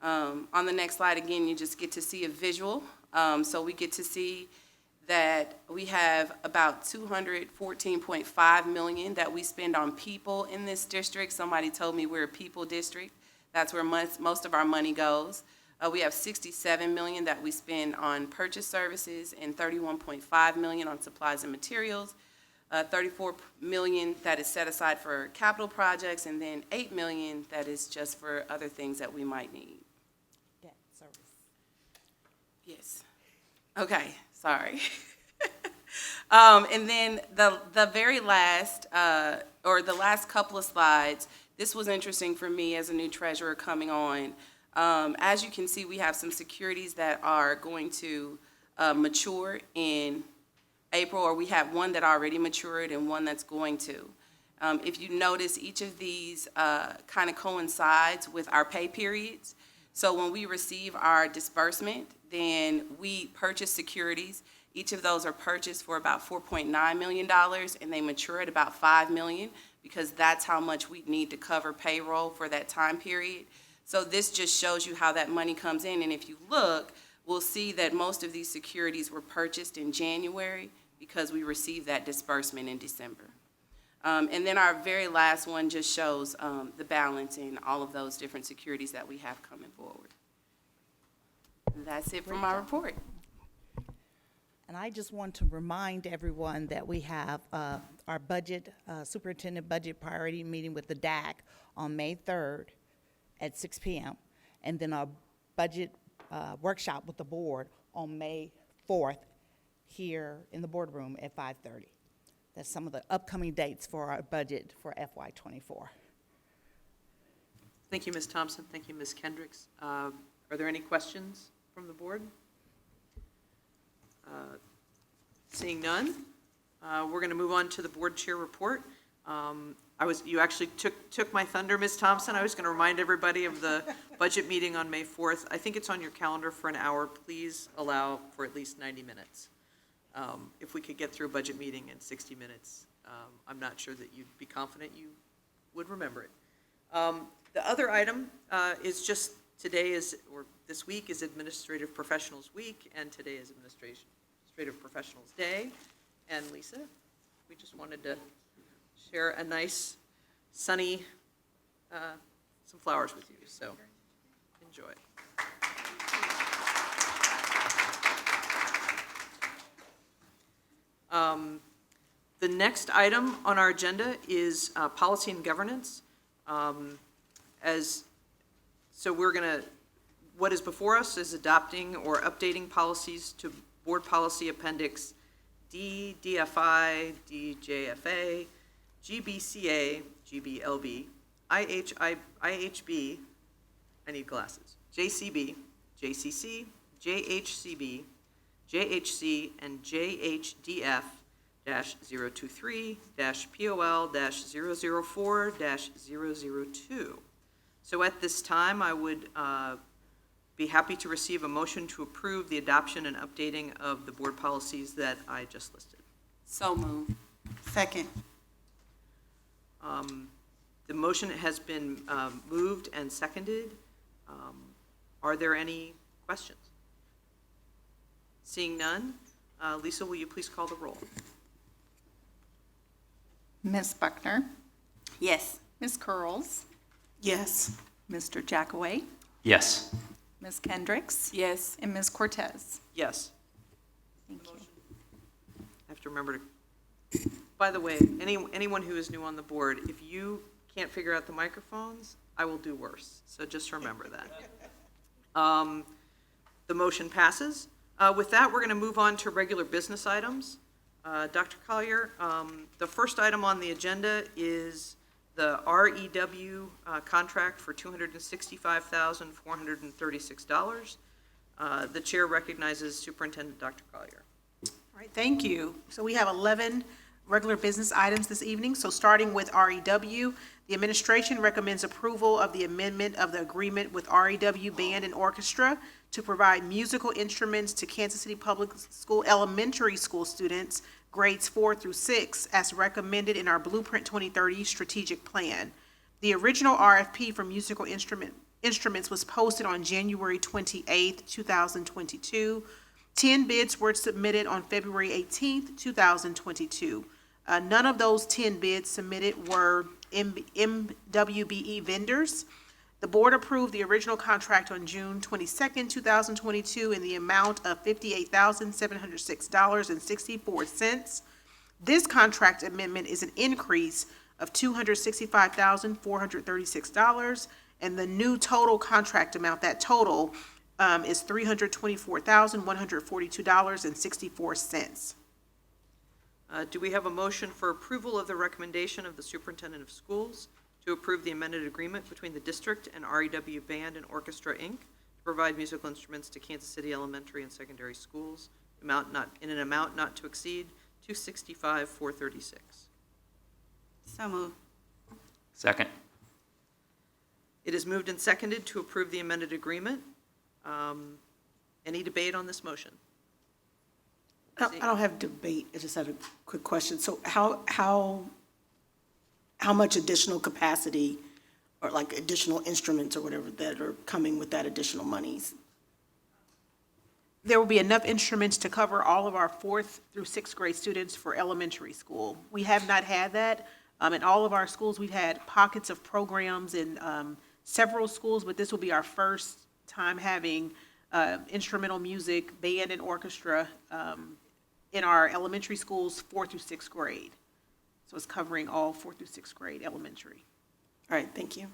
On the next slide, again, you just get to see a visual. So we get to see that we have about $214.5 million that we spend on people in this district. Somebody told me we're a people district. That's where most of our money goes. We have $67 million that we spend on purchase services and $31.5 million on supplies and materials, $34 million that is set aside for capital projects, and then $8 million that is just for other things that we might need. Debt service. Yes. Okay, sorry. And then the very last, or the last couple of slides, this was interesting for me as a new treasurer coming on. As you can see, we have some securities that are going to mature in April, or we have one that already matured and one that's going to. If you notice, each of these kind of coincides with our pay periods. So when we receive our disbursement, then we purchase securities. Each of those are purchased for about $4.9 million, and they mature at about $5 million, because that's how much we need to cover payroll for that time period. So this just shows you how that money comes in, and if you look, we'll see that most of these securities were purchased in January because we received that disbursement in December. And then our very last one just shows the balance in all of those different securities that we have coming forward. And that's it for my report. And I just want to remind everyone that we have our budget, superintendent budget priority meeting with the DAC on May 3rd at 6 p.m. And then our budget workshop with the board on May 4th here in the boardroom at 5:30. That's some of the upcoming dates for our budget for FY24. Thank you, Ms. Thompson. Thank you, Ms. Kendricks. Are there any questions from the board? Seeing none, we're going to move on to the board chair report. You actually took my thunder, Ms. Thompson. I was going to remind everybody of the budget meeting on May 4th. I think it's on your calendar for an hour. Please allow for at least 90 minutes. If we could get through a budget meeting in 60 minutes, I'm not sure that you'd be confident you would remember it. The other item is just this week is Administrative Professionals Week, and today is Administrative Professionals Day. And Lisa, we just wanted to share a nice, sunny, some flowers with you, so enjoy. The next item on our agenda is policy and governance. What is before us is adopting or updating policies to Board Policy Appendix D, DFI, DJFA, GBCA, GBLB, IHB, I need glasses, JCB, JCC, JHCB, JHC, and JHDF-023-POL-004-002. So at this time, I would be happy to receive a motion to approve the adoption and updating of the board policies that I just listed. So moved. Second. The motion has been moved and seconded. Are there any questions? Seeing none, Lisa, will you please call the roll? Ms. Buckner? Yes. Ms. Curls? Yes. Mr. Jackaway? Yes. Ms. Kendricks? Yes. And Ms. Cortez? Yes. Thank you. I have to remember to, by the way, anyone who is new on the board, if you can't figure out the microphones, I will do worse. So just remember that. The motion passes. With that, we're going to move on to regular business items. Dr. Collier, the first item on the agenda is the REW contract for $265,436. The chair recognizes Superintendent Dr. Collier. All right, thank you. So we have 11 regular business items this evening. So starting with REW, the administration recommends approval of the amendment of the agreement with REW Band and Orchestra to provide musical instruments to Kansas City Public School elementary school students, grades 4 through 6, as recommended in our Blueprint 2030 strategic plan. The original RFP for musical instruments was posted on January 28, 2022. 10 bids were submitted on February 18, 2022. None of those 10 bids submitted were MWBE vendors. The board approved the original contract on June 22, 2022 in the amount of $58,706.64. This contract amendment is an increase of $265,436, and the new total contract amount, that total, is $324,142.64. Do we have a motion for approval of the recommendation of the Superintendent of Schools to approve the amended agreement between the district and REW Band and Orchestra, Inc. to provide musical instruments to Kansas City elementary and secondary schools, in an amount not to exceed $265,436? So moved. Second. It is moved and seconded to approve the amended agreement. Any debate on this motion? I don't have debate, I just had a quick question. So how much additional capacity or like additional instruments or whatever that are coming with that additional monies? There will be enough instruments to cover all of our 4th through 6th grade students for elementary school. We have not had that. In all of our schools, we've had pockets of programs in several schools, but this will be our first time having instrumental music, band, and orchestra in our elementary schools, 4th through 6th grade. So it's covering all 4th through 6th grade elementary. All right, thank you.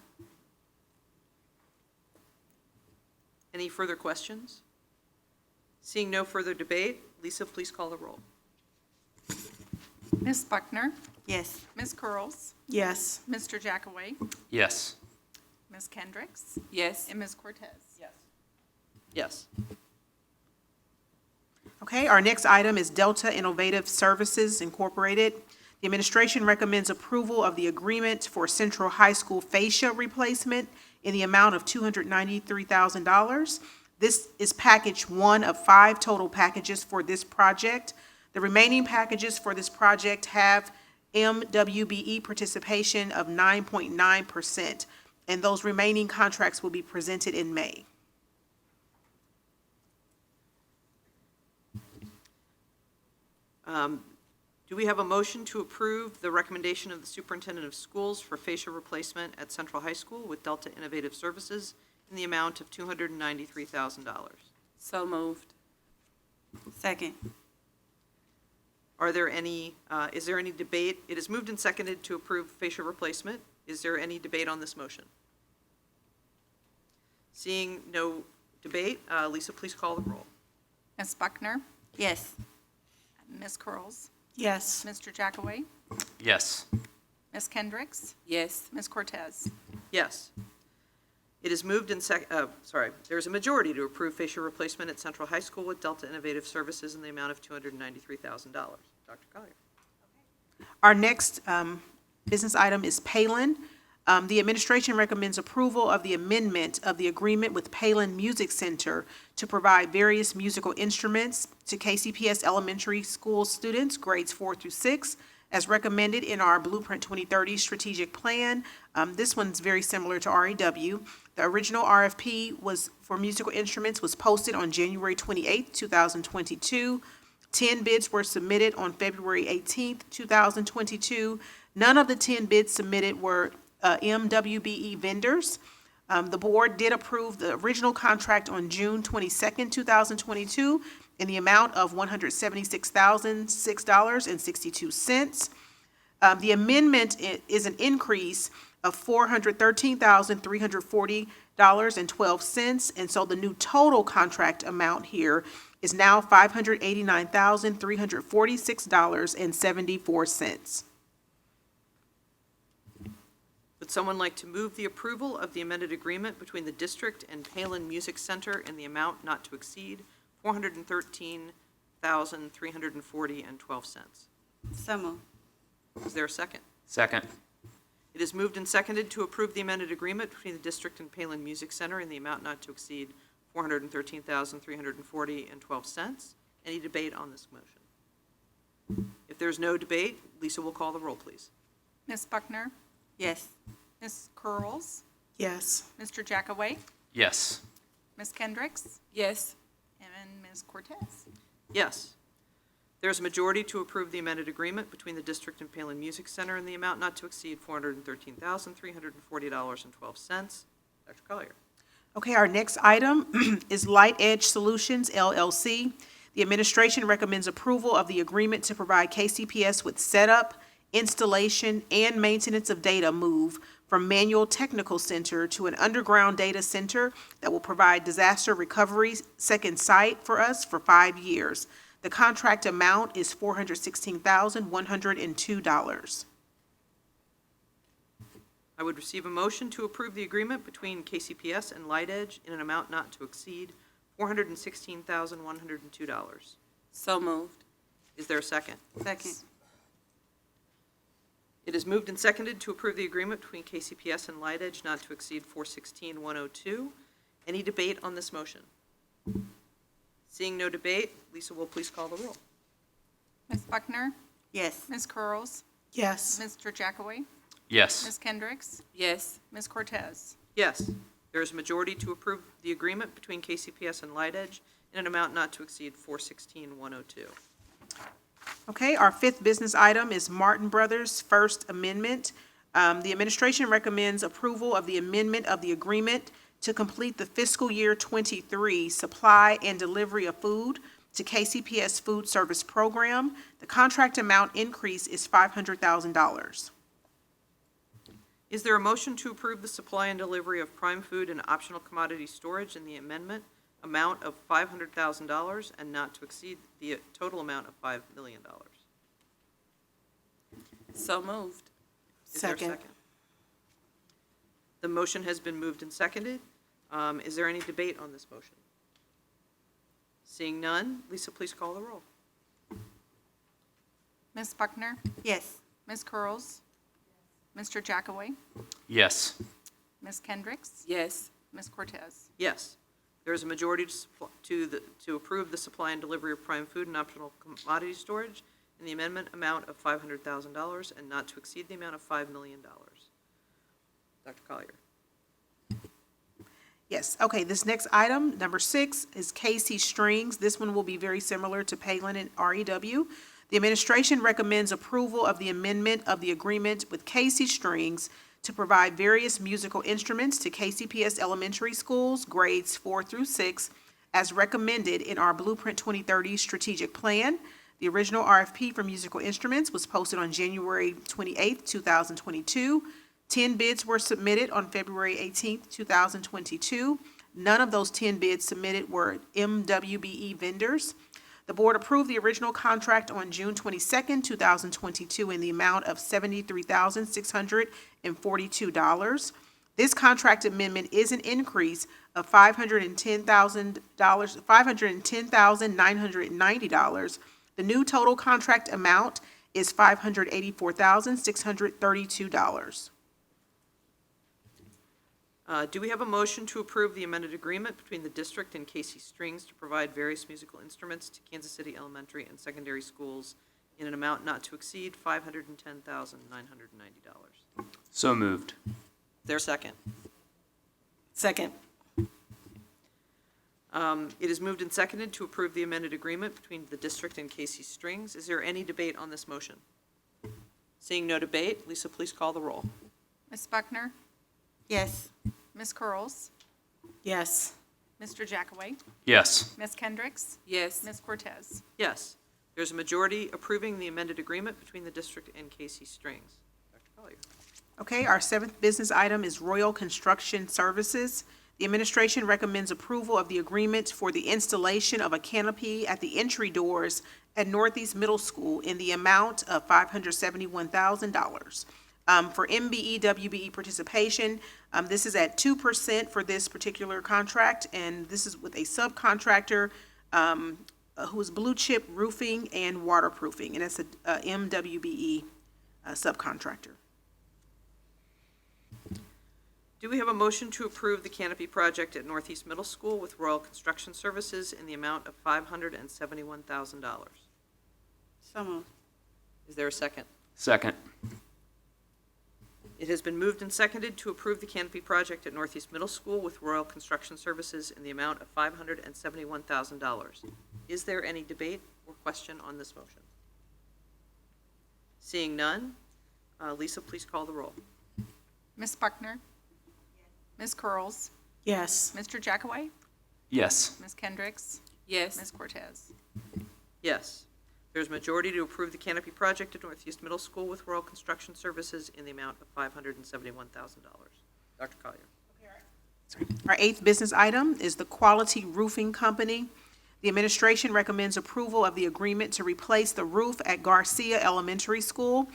Any further questions? Seeing no further debate, Lisa, please call the roll. Ms. Buckner? Yes. Ms. Curls? Yes. Mr. Jackaway? Yes. Ms. Kendricks? Yes. And Ms. Cortez? Yes. Okay, our next item is Delta Innovative Services Incorporated. The administration recommends approval of the agreement for Central High School fascia replacement in the amount of $293,000. This is package 1 of 5 total packages for this project. The remaining packages for this project have MWBE participation of 9.9%, and those remaining contracts will be presented in May. Do we have a motion to approve the recommendation of the superintendent of schools for fascia replacement at Central High School with Delta Innovative Services in the amount of $293,000? So moved. Second. Are there any, is there any debate? It is moved and seconded to approve fascia replacement. Is there any debate on this motion? Seeing no debate, Lisa, please call the roll. Ms. Buckner? Yes. Ms. Curls? Yes. Mr. Jackaway? Yes. Ms. Kendricks? Yes. Ms. Cortez? Yes. It is moved and there's a majority to approve fascia replacement at Central High School with Delta Innovative Services in the amount of $293,000. Dr. Collier. Our next business item is Palin. The administration recommends approval of the amendment of the agreement with Palin Music Center to provide various musical instruments to KCPS elementary school students, grades 4 through 6, as recommended in our Blueprint 2030 strategic plan. This one's very similar to REW. The original RFP for musical instruments was posted on January 28, 2022. 10 bids were submitted on February 18, 2022. None of the 10 bids submitted were MWBE vendors. The board did approve the original contract on June 22nd, 2022 in the amount of $176,006.62. The amendment is an increase of $413,340.12, and so the new total contract amount here is now $589,346.74. Would someone like to move the approval of the amended agreement between the district and Palin Music Center in the amount not to exceed $413,340.12? So moved. Is there a second? Second. It is moved and seconded to approve the amended agreement between the district and Palin Music Center in the amount not to exceed $413,340.12. Any debate on this motion? If there's no debate, Lisa will call the roll, please. Ms. Buckner? Yes. Ms. Curls? Yes. Mr. Jackaway? Yes. Ms. Kendricks? Yes. And Ms. Cortez? Yes. There's a majority to approve the amended agreement between the district and Palin Music Center in the amount not to exceed $413,340.12. Dr. Collier. Okay, our next item is Light Edge Solutions, LLC. The administration recommends approval of the agreement to provide KCPS with setup, installation, and maintenance of data move from Manual Technical Center to an underground data center that will provide disaster recovery second site for us for 5 years. The contract amount is $416,102. I would receive a motion to approve the agreement between KCPS and Light Edge in an amount not to exceed $416,102. So moved. Is there a second? Second. It is moved and seconded to approve the agreement between KCPS and Light Edge not to exceed $416,102. Any debate on this motion? Seeing no debate, Lisa will please call the roll. Ms. Buckner? Yes. Ms. Curls? Yes. Mr. Jackaway? Yes. Ms. Kendricks? Yes. Ms. Cortez? Yes, there is a majority to approve the agreement between KCPS and Light Edge in an amount not to exceed $416,102. Okay, our fifth business item is Martin Brothers First Amendment. The administration recommends approval of the amendment of the agreement to complete the fiscal year '23 supply and delivery of food to KCPS Food Service Program. The contract amount increase is $500,000. Is there a motion to approve the supply and delivery of prime food and optional commodity storage in the amendment amount of $500,000 and not to exceed the total amount of $5 million? So moved. Is there a Second. The motion has been moved and seconded. Is there any debate on this motion? Seeing none, Lisa, please call the roll. Ms. Buckner? Yes. Ms. Curls? Mr. Jackaway? Yes. Ms. Kendricks? Yes. Ms. Cortez? Yes. There is a majority to approve the supply and delivery of prime food and optional commodity storage in the amendment amount of $500,000 and not to exceed the amount of $5 million. Dr. Collier. Yes, okay, this next item, number 6, is KC Strings. This one will be very similar to Palin and REW. The administration recommends approval of the amendment of the agreement with KC Strings to provide various musical instruments to KCPS elementary schools, grades 4 through 6, as recommended in our Blueprint 2030 strategic plan. The original RFP for musical instruments was posted on January 28, 2022. 10 bids were submitted on February 18, 2022. None of those 10 bids submitted were MWBE vendors. The board approved the original contract on June 22, 2022 in the amount of $73,642. This contract amendment is an increase of $510,990. The new total contract amount is $584,632. Do we have a motion to approve the amended agreement between the district and KC Strings to provide various musical instruments to Kansas City elementary and secondary schools in an amount not to exceed $510,990? So moved. Their second. Second. It is moved and seconded to approve the amended agreement between the district and KC Strings. Is there any debate on this motion? Seeing no debate, Lisa, please call the roll. Ms. Buckner? Yes. Ms. Curls? Yes. Mr. Jackaway? Yes. Ms. Kendricks? Yes. Ms. Cortez? Yes. There's a majority approving the amended agreement between the district and KC Strings. Dr. Collier. Okay, our seventh business item is Royal Construction Services. The administration recommends approval of the agreement for the installation of a canopy at the entry doors at Northeast Middle School in the amount of $571,000. For MBE, WBE participation, this is at 2% for this particular contract, and this is with a subcontractor who is Blue Chip Roofing and Waterproofing, and it's a MWBE subcontractor. Do we have a motion to approve the canopy project at Northeast Middle School with Royal Construction Services in the amount of $571,000? So moved. Is there a second? Second. It has been moved and seconded to approve the canopy project at Northeast Middle School with Royal Construction Services in the amount of $571,000. Is there any debate or question on this motion? Seeing none, Lisa, please call the roll. Ms. Buckner? Ms. Curls? Yes. Mr. Jackaway? Yes. Ms. Kendricks? Yes. Ms. Cortez? Yes. There's majority to approve the canopy project at Northeast Middle School with Royal Construction Services in the amount of $571,000. Dr. Collier. Our eighth business item is the Quality Roofing Company. The administration recommends approval of the agreement to replace the roof at Garcia Elementary School.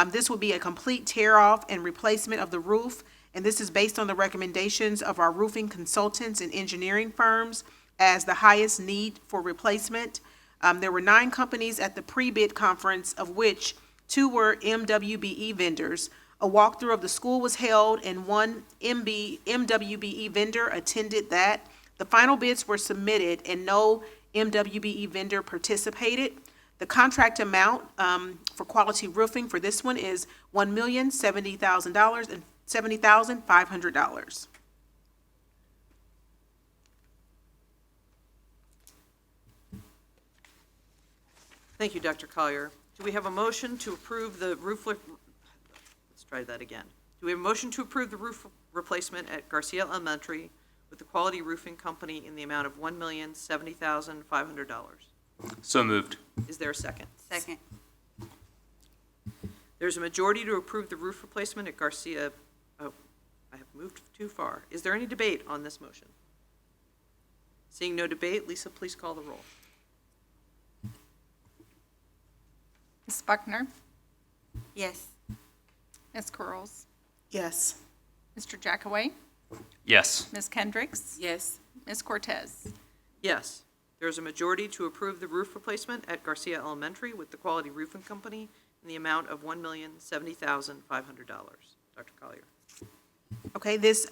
This will be a complete tear-off and replacement of the roof, and this is based on the recommendations of our roofing consultants and engineering firms as the highest need for replacement. There were 9 companies at the pre-bid conference, of which 2 were MWBE vendors. A walkthrough of the school was held, and one MWBE vendor attended that. The final bids were submitted, and no MWBE vendor participated. The contract amount for quality roofing for this one is $1,070,000 and $70,500. Thank you, Dr. Collier. Do we have a motion to approve the let's try that again. Do we have a motion to approve the roof replacement at Garcia Elementary with the Quality Roofing Company in the amount of $1,070,500? So moved. Is there a second? Second. There's a majority to approve the roof replacement at Garcia. Oh, I have moved too far. Is there any debate on this motion? Seeing no debate, Lisa, please call the roll. Ms. Buckner? Yes. Ms. Curls? Yes. Mr. Jackaway? Yes. Ms. Kendricks? Yes. Ms. Cortez? Yes. There's a majority to approve the roof replacement at Garcia Elementary with the Quality Roofing Company in the amount of $1,070,500. Dr. Collier. Okay, this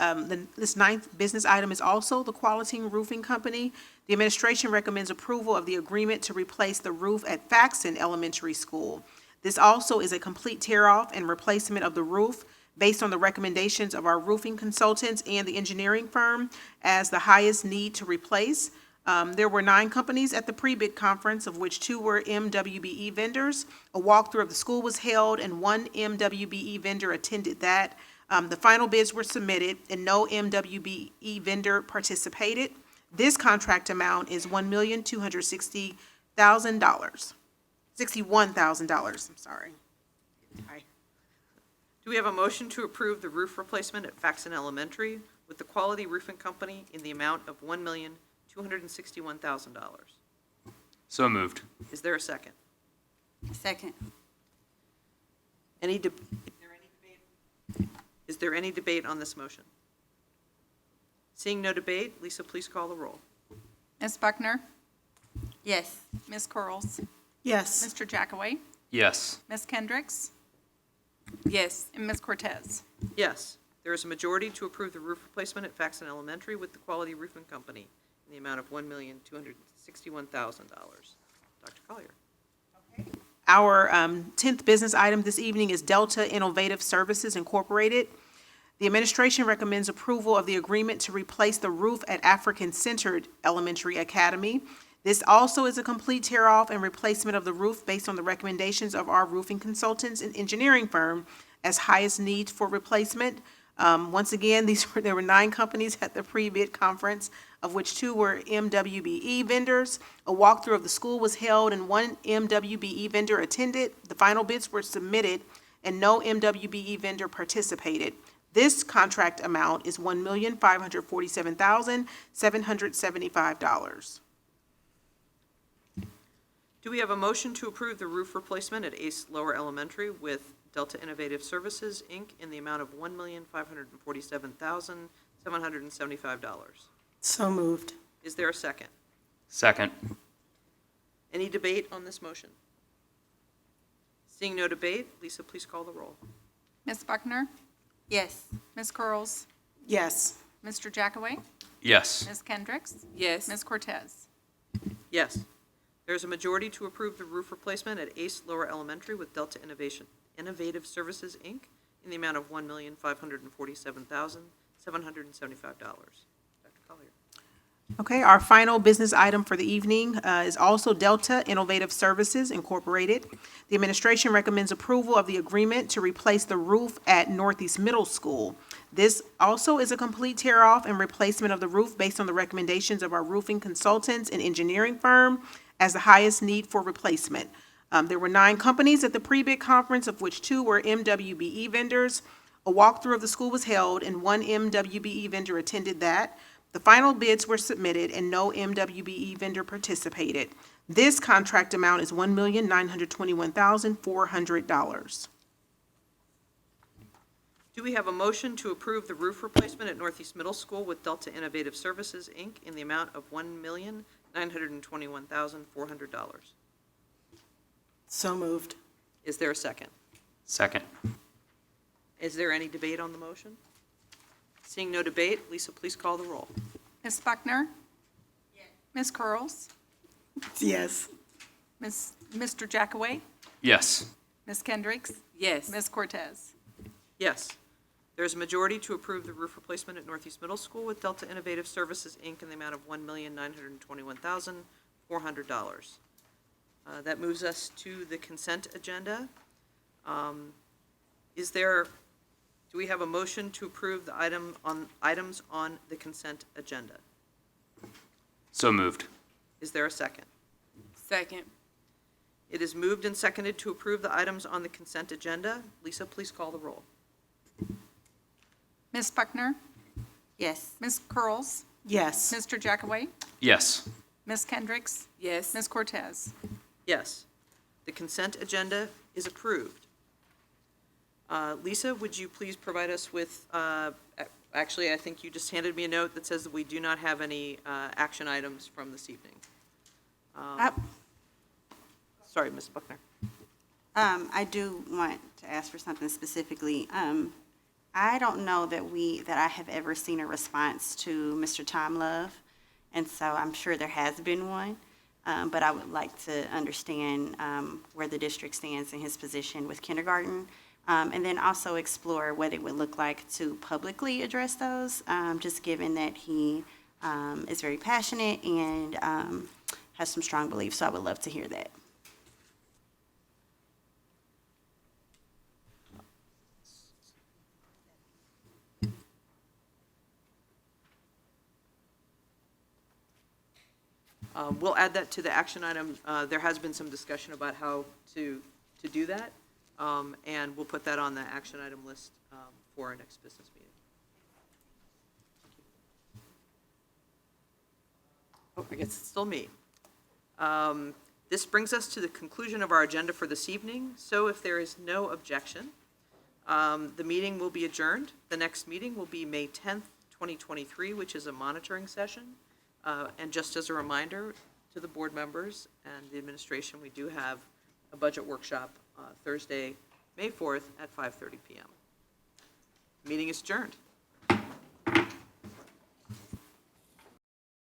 ninth business item is also the Quality Roofing Company. The administration recommends approval of the agreement to replace the roof at Faxon Elementary School. This also is a complete tear-off and replacement of the roof based on the recommendations of our roofing consultants and the engineering firm as the highest need to replace. There were 9 companies at the pre-bid conference, of which 2 were MWBE vendors. A walkthrough of the school was held, and 1 MWBE vendor attended that. The final bids were submitted, and no MWBE vendor participated. This contract amount is $1,260,000. $61,000, I'm sorry. Hi. Do we have a motion to approve the roof replacement at Faxon Elementary with the Quality Roofing Company in the amount of $1,261,000? So moved. Is there a second? Second. Is there any debate on this motion? Seeing no debate, Lisa, please call the roll. Ms. Buckner? Yes. Ms. Curls? Yes. Mr. Jackaway? Yes. Ms. Kendricks? Yes. And Ms. Cortez? Yes. There is a majority to approve the roof replacement at Faxon Elementary with the Quality Roofing Company in the amount of $1,261,000. Dr. Collier. Our 10th business item this evening is Delta Innovative Services Incorporated. The administration recommends approval of the agreement to replace the roof at African Centered Elementary Academy. This also is a complete tear-off and replacement of the roof based on the recommendations of our roofing consultants and engineering firm as highest need for replacement. Once again, there were 9 companies at the pre-bid conference, of which 2 were MWBE vendors. A walkthrough of the school was held, and 1 MWBE vendor attended. The final bids were submitted, and no MWBE vendor participated. This contract amount is $1,547,775. Do we have a motion to approve the roof replacement at Ace Lower Elementary with Delta Innovative Services, Inc. in the amount of $1,547,775? So moved. Is there a second? Second. Any debate on this motion? Seeing no debate, Lisa, please call the roll. Ms. Buckner? Yes. Ms. Curls? Yes. Mr. Jackaway? Yes. Ms. Kendricks? Yes. Ms. Cortez? Yes. There's a majority to approve the roof replacement at Ace Lower Elementary with Delta Innovative Services, Inc. in the amount of $1,547,775. Dr. Collier. Okay, our final business item for the evening is also Delta Innovative Services Incorporated. The administration recommends approval of the agreement to replace the roof at Northeast Middle School. This also is a complete tear-off and replacement of the roof based on the recommendations of our roofing consultants and engineering firm as the highest need for replacement. There were 9 companies at the pre-bid conference, of which 2 were MWBE vendors. A walkthrough of the school was held, and 1 MWBE vendor attended that. The final bids were submitted, and no MWBE vendor participated. This contract amount is $1,921,400. Do we have a motion to approve the roof replacement at Northeast Middle School with Delta Innovative Services, Inc. in the amount of $1,921,400? So moved. Is there a second? Second. Is there any debate on the motion? Seeing no debate, Lisa, please call the roll. Ms. Buckner? Yes. Ms. Curls? Yes. Mr. Jackaway? Yes. Ms. Kendricks? Yes. Ms. Cortez? Yes. There's a majority to approve the roof replacement at Northeast Middle School with Delta Innovative Services, Inc. in the amount of $1,921,400. That moves us to the consent agenda. Do we have a motion to approve the items on the consent agenda? So moved. Is there a second? Second. It is moved and seconded to approve the items on the consent agenda. Lisa, please call the roll. Ms. Buckner? Yes. Ms. Curls? Yes. Mr. Jackaway? Yes. Ms. Kendricks? Yes. Ms. Cortez? Yes. The consent agenda is approved. Lisa, would you please provide us with, actually, I think you just handed me a note that says that we do not have any action items from this evening. Sorry, Ms. Buckner. I do want to ask for something specifically. I don't know that I have ever seen a response to Mr. Tom Love, and so I'm sure there has been one. But I would like to understand where the district stands in his position with kindergarten, and then also explore what it would look like to publicly address those, just given that he is very passionate and has some strong beliefs. So I would love to hear that. We'll add that to the action item. There has been some discussion about how to do that, and we'll put that on the action item list for our next business meeting. Oh, I guess it's still me. This brings us to the conclusion of our agenda for this evening. So if there is no objection, the meeting will be adjourned. The next meeting will be May 10th, 2023, which is a monitoring session. And just as a reminder to the board members and the administration, we do have a budget workshop Thursday, May 4th at 5:30 p.m. Meeting is adjourned.